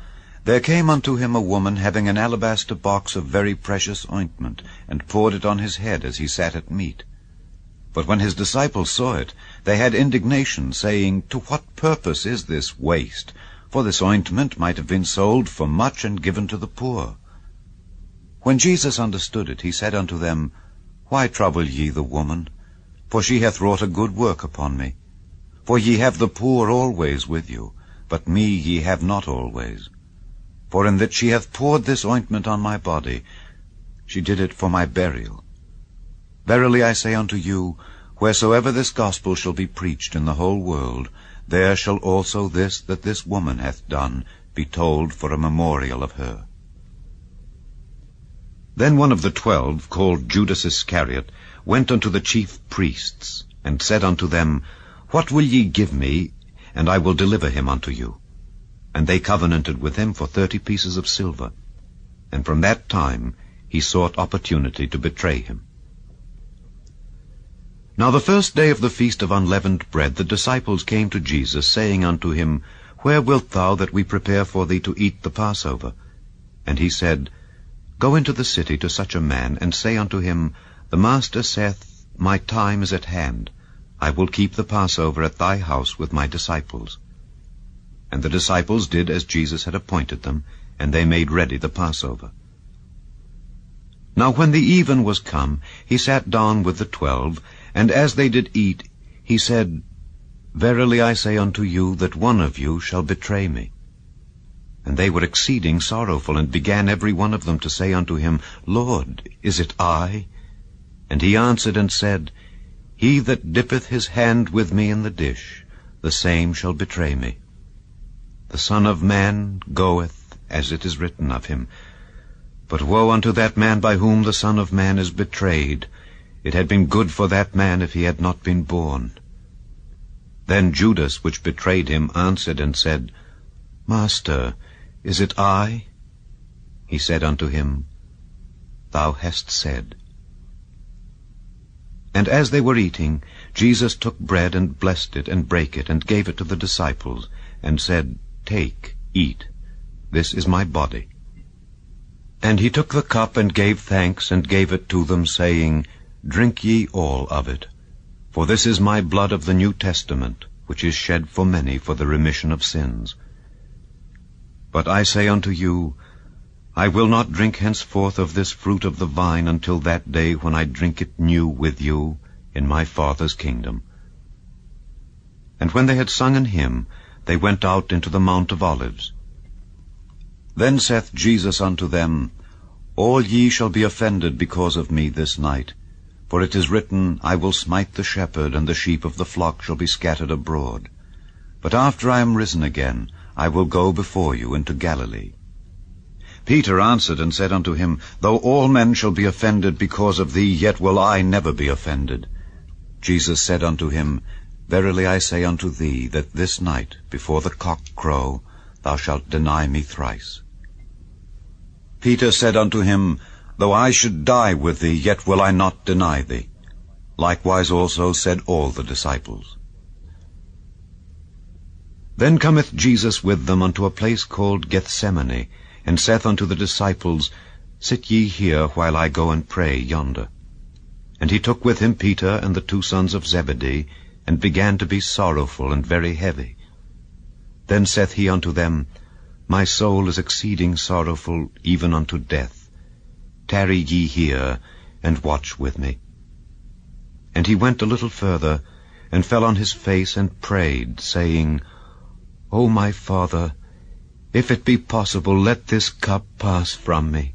there came unto him a woman having an alabaster box of very precious ointment, and poured it on his head as he sat at meat. But when his disciples saw it, they had indignation, saying, "To what purpose is this waste? For this ointment might have been sold for much and given to the poor." When Jesus understood it, he said unto them, "Why trouble ye the woman? For she hath wrought a good work upon me. For ye have the poor always with you, but me ye have not always. For in that she hath poured this ointment on my body, she did it for my burial. Verily I say unto you, wheresoever this gospel shall be preached in the whole world, there shall also this that this woman hath done be told for a memorial of her." Then one of the 12, called Judas Iscariot, went unto the chief priests, and said unto them, "What will ye give me, and I will deliver him unto you?" And they covenanted with him for 30 pieces of silver. And from that time he sought opportunity to betray him. Now the first day of the feast of unleavened bread, the disciples came to Jesus, saying unto him, "Where wilt thou that we prepare for thee to eat the Passover?" And he said, "Go into the city to such a man, and say unto him, The Master saith, My time is at hand. I will keep the Passover at thy house with my disciples." And the disciples did as Jesus had appointed them, and they made ready the Passover. Now when the even was come, he sat down with the 12, and as they did eat, he said, "Verily I say unto you, that one of you shall betray me." And they were exceeding sorrowful, and began every one of them to say unto him, "Lord, is it I?" And he answered and said, "He that dippeth his hand with me in the dish, the same shall betray me. The Son of Man goeth, as it is written of him. But woe unto that man by whom the Son of Man is betrayed. It had been good for that man if he had not been born." Then Judas, which betrayed him, answered and said, "Master, is it I?" He said unto him, "Thou hast said." And as they were eating, Jesus took bread and blessed it and brake it and gave it to the disciples, and said, "Take, eat, this is my body." And he took the cup and gave thanks and gave it to them, saying, "Drink ye all of it, for this is my blood of the New Testament, which is shed for many for the remission of sins. But I say unto you, I will not drink henceforth of this fruit of the vine until that day when I drink it new with you in my Father's kingdom." And when they had sung an hymn, they went out into the Mount of Olives. Then saith Jesus unto them, "All ye shall be offended because of me this night. For it is written, I will smite the shepherd, and the sheep of the flock shall be scattered abroad. But after I am risen again, I will go before you into Galilee." Peter answered and said unto him, "Though all men shall be offended because of thee, yet will I never be offended." Jesus said unto him, "Verily I say unto thee, that this night, before the cock crow, thou shalt deny me thrice." Peter said unto him, "Though I should die with thee, yet will I not deny thee." Likewise also said all the disciples. Then cometh Jesus with them unto a place called Gethsemane, and saith unto the disciples, "Sit ye here while I go and pray yonder." And he took with him Peter and the 2 sons of Zebedee, and began to be sorrowful and very heavy. Then saith he unto them, "My soul is exceeding sorrowful, even unto death. Tarry ye here, and watch with me." And he went a little further, and fell on his face, and prayed, saying, "O my Father, if it be possible, let this cup pass from me.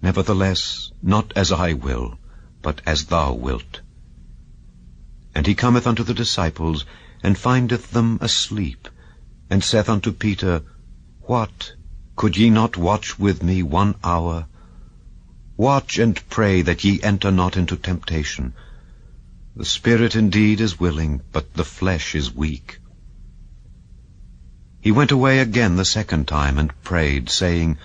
Nevertheless, not as I will, but as thou wilt." And he cometh unto the disciples, and findeth them asleep, and saith unto Peter, "What, could ye not watch with me 1 hour? Watch and pray that ye enter not into temptation. The spirit indeed is willing, but the flesh is weak." He went away again the 2nd time, and prayed, saying,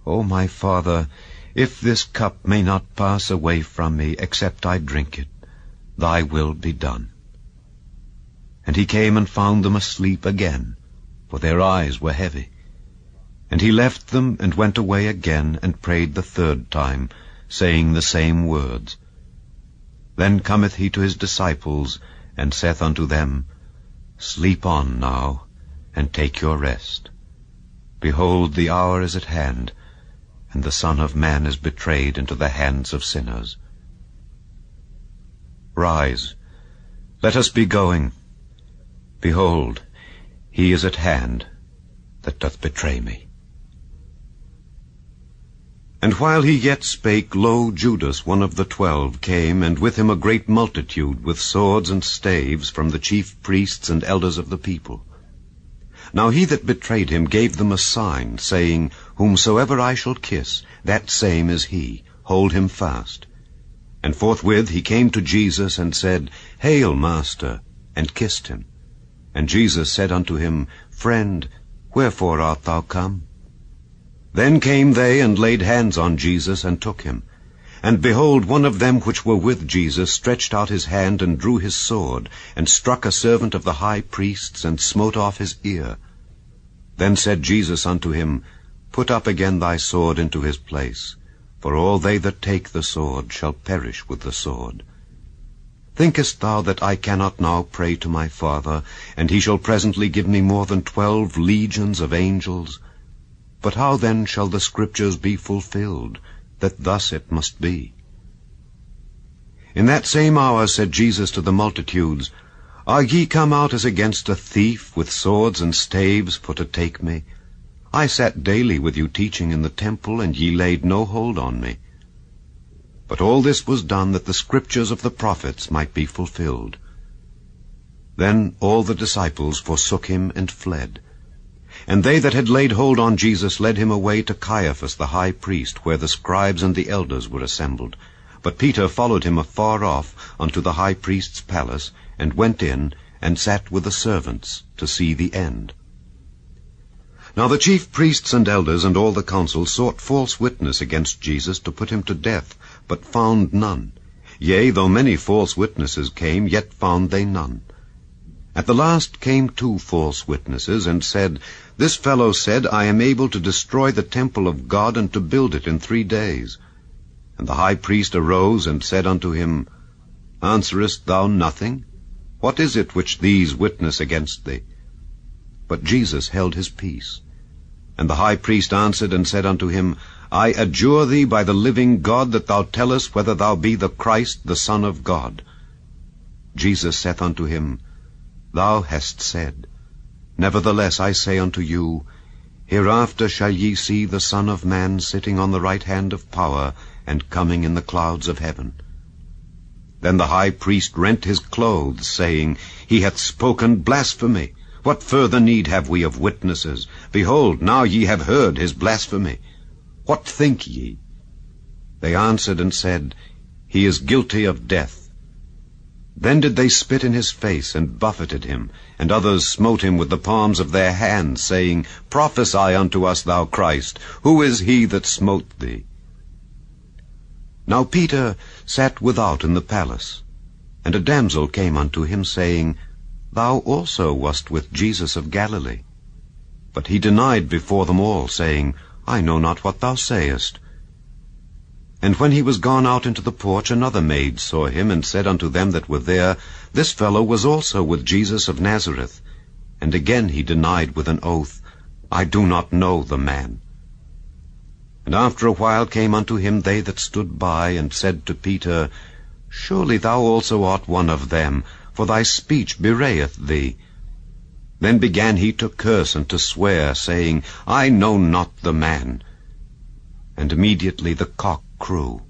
"O my Father, if this cup may not pass away from me, except I drink it, thy will be done." And he came and found them asleep again, for their eyes were heavy. And he left them, and went away again, and prayed the 3rd time, saying the same words. Then cometh he to his disciples, and saith unto them, Sleep on now, and take your rest. Behold, the hour is at hand, and the Son of Man is betrayed into the hands of sinners. Rise, let us be going. Behold, he is at hand that doth betray me. And while he yet spake, lo, Judas, one of the 12, came, and with him a great multitude, with swords and staves, from the chief priests and elders of the people. Now he that betrayed him gave them a sign, saying, Whomsoever I shall kiss, that same is he. Hold him fast. And forthwith he came to Jesus, and said, Hail, Master, and kissed him. And Jesus said unto him, Friend, wherefore art thou come? Then came they, and laid hands on Jesus, and took him. And behold, one of them which were with Jesus stretched out his hand, and drew his sword, and struck a servant of the high priest's, and smote off his ear. Then said Jesus unto him, Put up again thy sword into his place, for all they that take the sword shall perish with the sword. Thinkest thou that I cannot now pray to my Father, and he shall presently give me more than 12 legions of angels? But how then shall the Scriptures be fulfilled, that thus it must be? In that same hour said Jesus to the multitudes, Are ye come out as against a thief, with swords and staves, for to take me? I sat daily with you teaching in the temple, and ye laid no hold on me. But all this was done, that the Scriptures of the prophets might be fulfilled. Then all the disciples forsook him and fled. And they that had laid hold on Jesus led him away to Caiaphas the high priest, where the scribes and the elders were assembled. But Peter followed him afar off unto the high priest's palace, and went in, and sat with the servants to see the end. Now the chief priests and elders and all the council sought false witness against Jesus to put him to death, but found none. Yea, though many false witnesses came, yet found they none. At the last came 2 false witnesses, and said, This fellow said, I am able to destroy the temple of God, and to build it in 3 days. And the high priest arose, and said unto him, Answerest thou nothing? What is it which these witness against thee? But Jesus held his peace. And the high priest answered and said unto him, I adjure thee by the living God, that thou tell us whether thou be the Christ, the Son of God. Jesus saith unto him, Thou hast said. Nevertheless I say unto you, Hereafter shall ye see the Son of Man sitting on the right hand of power, and coming in the clouds of heaven. Then the high priest rent his clothes, saying, He hath spoken blasphemy. What further need have we of witnesses? Behold, now ye have heard his blasphemy. What think ye? They answered and said, He is guilty of death. Then did they spit in his face, and buffeted him, and others smote him with the palms of their hands, saying, Prophesy unto us, thou Christ, who is he that smote thee? Now Peter sat without in the palace, and a damsel came unto him, saying, Thou also wast with Jesus of Galilee. But he denied before them all, saying, I know not what thou sayest. And when he was gone out into the porch, another maid saw him, and said unto them that were there, This fellow was also with Jesus of Nazareth. And again he denied with an oath, I do not know the man. And after a while came unto him they that stood by, and said to Peter, Surely thou also art one of them, for thy speech bewrayeth thee. Then began he to curse and to swear, saying, I know not the man. And immediately the cock crew.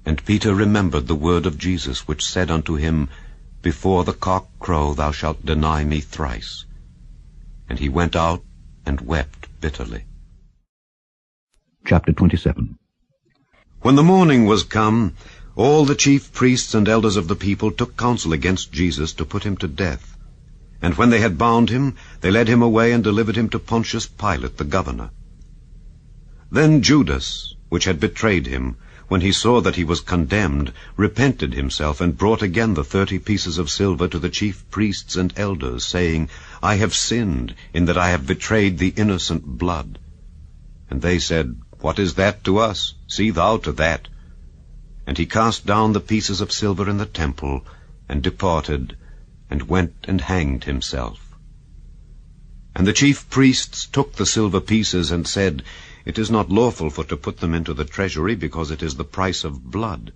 And Peter remembered the word of Jesus, which said unto him, Before the cock crow thou shalt deny me thrice. And he went out and wept bitterly. Chapter 27. When the morning was come, all the chief priests and elders of the people took counsel against Jesus to put him to death. And when they had bound him, they led him away and delivered him to Pontius Pilate the governor. Then Judas, which had betrayed him, when he saw that he was condemned, repented himself, and brought again the 30 pieces of silver to the chief priests and elders, saying, I have sinned, in that I have betrayed the innocent blood. And they said, What is that to us? See thou to that. And he cast down the pieces of silver in the temple, and departed, and went and hanged himself. And the chief priests took the silver pieces, and said, It is not lawful for to put them into the treasury, because it is the price of blood.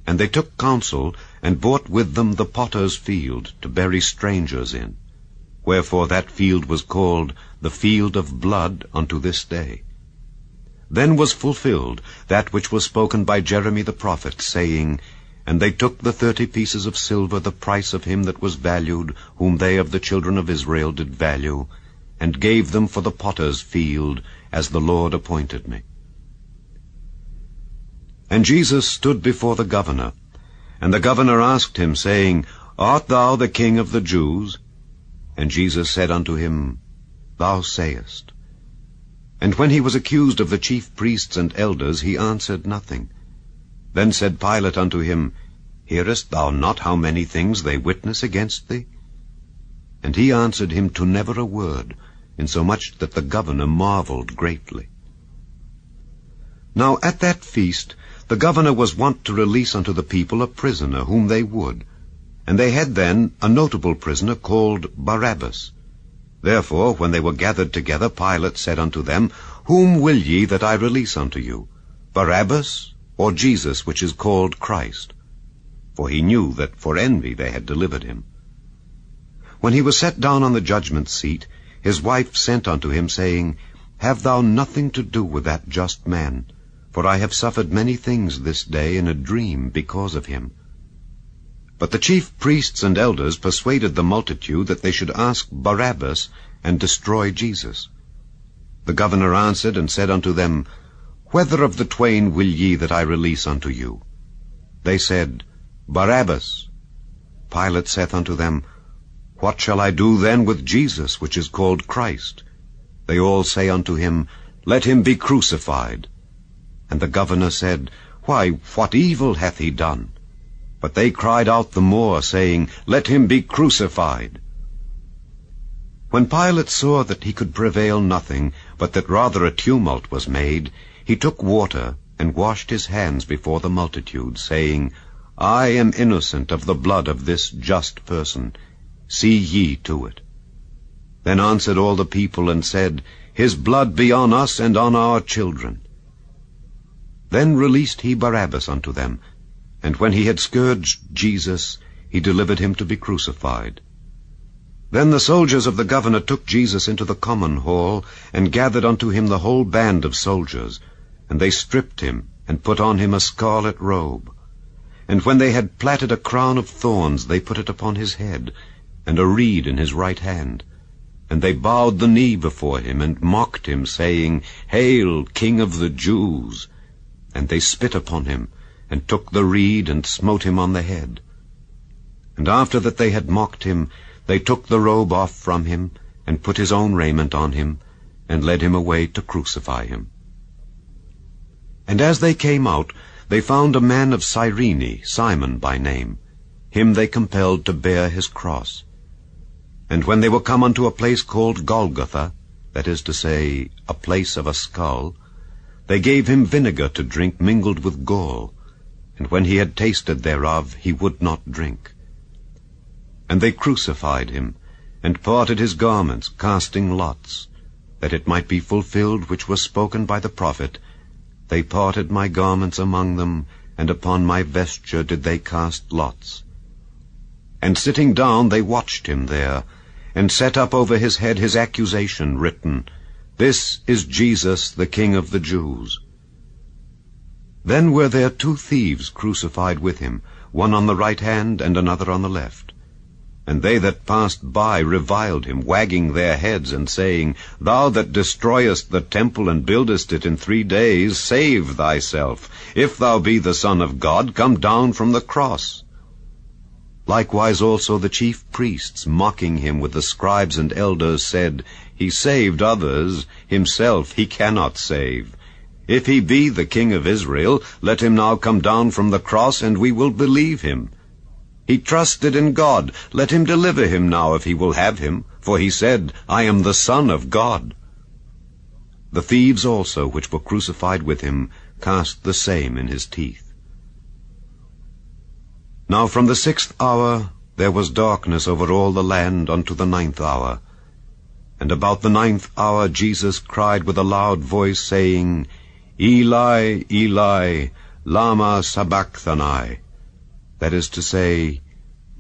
And they took counsel, and bought with them the potter's field, to bury strangers in. Wherefore that field was called the field of blood unto this day. Then was fulfilled that which was spoken by Jeremy the prophet, saying, And they took the 30 pieces of silver, the price of him that was valued, whom they of the children of Israel did value, and gave them for the potter's field, as the Lord appointed me. And Jesus stood before the governor, and the governor asked him, saying, Art thou the King of the Jews? And Jesus said unto him, Thou sayest. And when he was accused of the chief priests and elders, he answered nothing. Then said Pilate unto him, Hearest thou not how many things they witness against thee? And he answered him to never a word, insomuch that the governor marveled greatly. Now at that feast the governor was wont to release unto the people a prisoner whom they would. And they had then a notable prisoner called Barabbas. Therefore, when they were gathered together, Pilate said unto them, Whom will ye that I release unto you, Barabbas, or Jesus, which is called Christ? For he knew that for envy they had delivered him. When he was set down on the judgment seat, his wife sent unto him, saying, Have thou nothing to do with that just man, for I have suffered many things this day in a dream because of him. But the chief priests and elders persuaded the multitude that they should ask Barabbas and destroy Jesus. The governor answered and said unto them, Whether of the twain will ye that I release unto you? They said, Barabbas. Pilate saith unto them, What shall I do then with Jesus, which is called Christ? They all say unto him, Let him be crucified. And the governor said, Why, what evil hath he done? But they cried out the more, saying, Let him be crucified. When Pilate saw that he could prevail nothing, but that rather a tumult was made, he took water, and washed his hands before the multitude, saying, I am innocent of the blood of this just person. See ye to it. Then answered all the people, and said, His blood be on us and on our children. Then released he Barabbas unto them, and when he had scourged Jesus, he delivered him to be crucified. Then the soldiers of the governor took Jesus into the common hall, and gathered unto him the whole band of soldiers. And they stripped him, and put on him a scarlet robe. And when they had platted a crown of thorns, they put it upon his head, and a reed in his right hand. And they bowed the knee before him, and mocked him, saying, Hail, King of the Jews! And they spit upon him, and took the reed, and smote him on the head. And after that they had mocked him, they took the robe off from him, and put his own raiment on him, and led him away to crucify him. And as they came out, they found a man of Cyrene, Simon by name. Him they compelled to bear his cross. And when they were come unto a place called Golgotha, that is to say, a place of a skull, they gave him vinegar to drink mingled with gall. And when he had tasted thereof, he would not drink. And they crucified him, and parted his garments, casting lots, that it might be fulfilled which was spoken by the prophet, They parted my garments among them, and upon my vesture did they cast lots. And sitting down they watched him there, and set up over his head his accusation written, This is Jesus, the King of the Jews. Then were there 2 thieves crucified with him, one on the right hand and another on the left. And they that passed by reviled him, wagging their heads, and saying, Thou that destroyest the temple and buildest it in 3 days, save thyself. If thou be the Son of God, come down from the cross. Likewise also the chief priests, mocking him with the scribes and elders, said, He saved others, himself he cannot save. If he be the King of Israel, let him now come down from the cross, and we will believe him. He trusted in God, let him deliver him now if he will have him, for he said, I am the Son of God. The thieves also, which were crucified with him, cast the same in his teeth. Now from the 6th hour there was darkness over all the land unto the 9th hour. And about the 9th hour Jesus cried with a loud voice, saying, Eli, Eli, lama sabachthani? That is to say,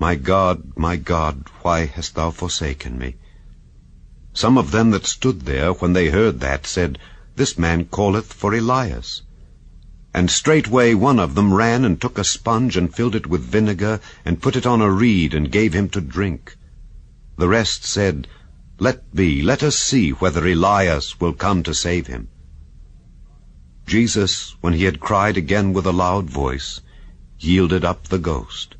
my God, why hast thou forsaken me? Some of them that stood there, when they heard that, said, This man calleth for Elias. And straightway one of them ran and took a sponge and filled it with vinegar and put it on a reed and gave him to drink. The rest said, Let be, let us see whether Elias will come to save him. Jesus, when he had cried again with a loud voice, yielded up the ghost.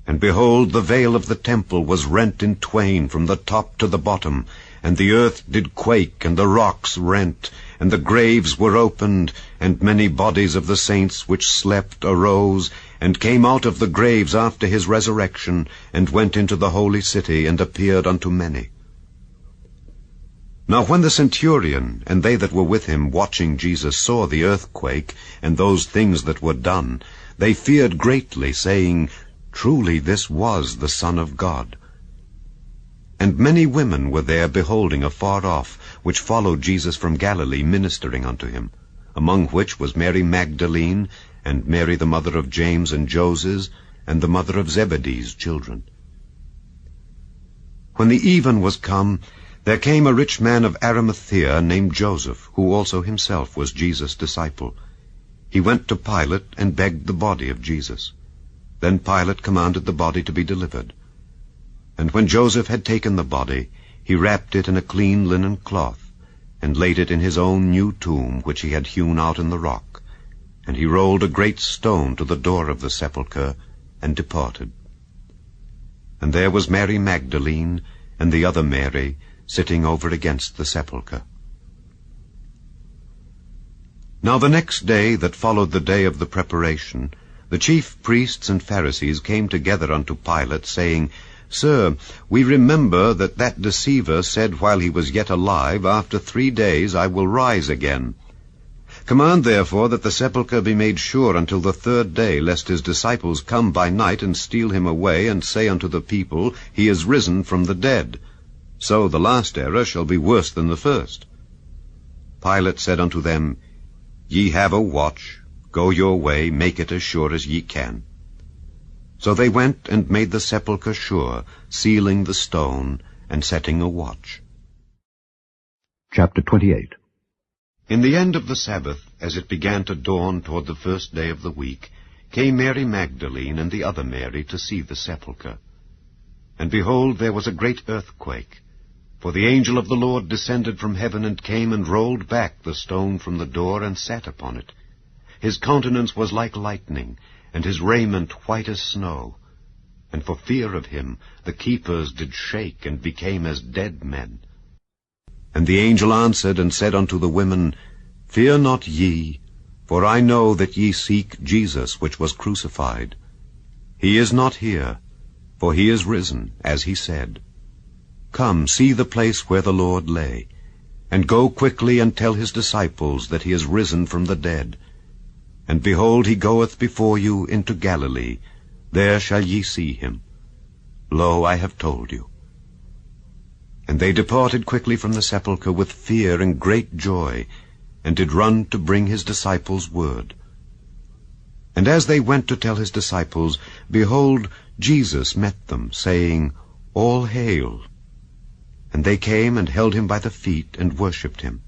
And behold, the veil of the temple was rent in twain from the top to the bottom, and the earth did quake, and the rocks rent, and the graves were opened, and many bodies of the saints which slept arose, and came out of the graves after his resurrection, and went into the holy city, and appeared unto many. Now when the centurion and they that were with him watching Jesus saw the earthquake, and those things that were done, they feared greatly, saying, Truly this was the Son of God. And many women were there beholding afar off, which followed Jesus from Galilee, ministering unto him, among which was Mary Magdalene, and Mary the mother of James and Joses, and the mother of Zebedee's children. When the even was come, there came a rich man of Arimathea named Joseph, who also himself was Jesus' disciple. He went to Pilate and begged the body of Jesus. Then Pilate commanded the body to be delivered. And when Joseph had taken the body, he wrapped it in a clean linen cloth, and laid it in his own new tomb which he had hewn out in the rock. And he rolled a great stone to the door of the sepulchre, and departed. And there was Mary Magdalene, and the other Mary, sitting over against the sepulchre. Now the next day that followed the day of the preparation, the chief priests and Pharisees came together unto Pilate, saying, Sir, we remember that deceiver said while he was yet alive, After 3 days I will rise again. Command therefore that the sepulchre be made sure until the 3rd day, lest his disciples come by night and steal him away, and say unto the people, He is risen from the dead. So the last error shall be worse than the first. Pilate said unto them, Ye have a watch. Go your way, make it as sure as ye can. So they went and made the sepulchre sure, sealing the stone, and setting a watch. Chapter 28. In the end of the Sabbath, as it began to dawn toward the 1st day of the week, came Mary Magdalene and the other Mary to see the sepulchre. And behold, there was a great earthquake, for the angel of the Lord descended from heaven, and came and rolled back the stone from the door, and sat upon it. His countenance was like lightning, and his raiment white as snow. And for fear of him the keepers did shake, and became as dead men. And the angel answered and said unto the women, Fear not ye, for I know that ye seek Jesus, which was crucified. He is not here, for he is risen, as he said. Come, see the place where the Lord lay, and go quickly and tell his disciples that he is risen from the dead. And behold, he goeth before you into Galilee. There shall ye see him. Lo, I have told you. And they departed quickly from the sepulchre with fear and great joy, and did run to bring his disciples word. And as they went to tell his disciples, behold, Jesus met them, saying, All hail. And they came and held him by the feet, and worshipped him.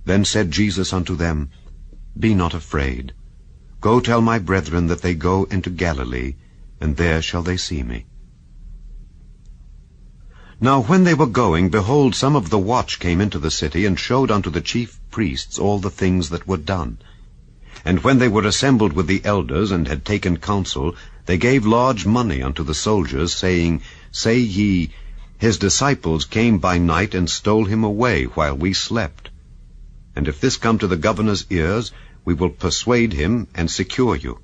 Then said Jesus unto them, Be not afraid. Go tell my brethren that they go into Galilee, and there shall they see me. Now when they were going, behold, some of the watch came into the city, and showed unto the chief priests all the things that were done. And when they were assembled with the elders, and had taken counsel, they gave large money unto the soldiers, saying, Say ye, His disciples came by night, and stole him away while we slept. And if this come to the governor's ears, we will persuade him and secure you.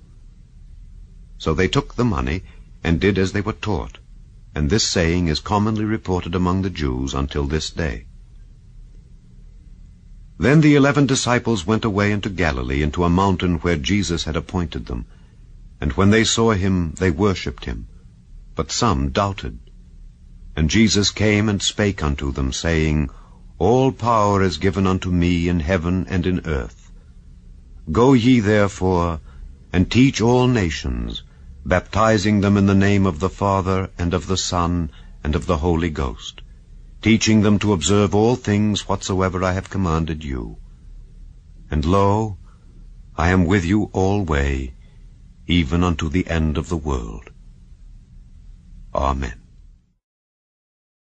So they took the money, and did as they were taught. And this saying is commonly reported among the Jews until this day. Then the 11 disciples went away into Galilee, into a mountain where Jesus had appointed them. And when they saw him, they worshipped him, but some doubted. And Jesus came and spake unto them, saying, All power is given unto me in heaven and in earth. Go ye therefore, and teach all nations, baptizing them in the name of the Father, and of the Son, and of the Holy Ghost, teaching them to observe all things whatsoever I have commanded you. And lo, I am with you alway, even unto the end of the world. Amen.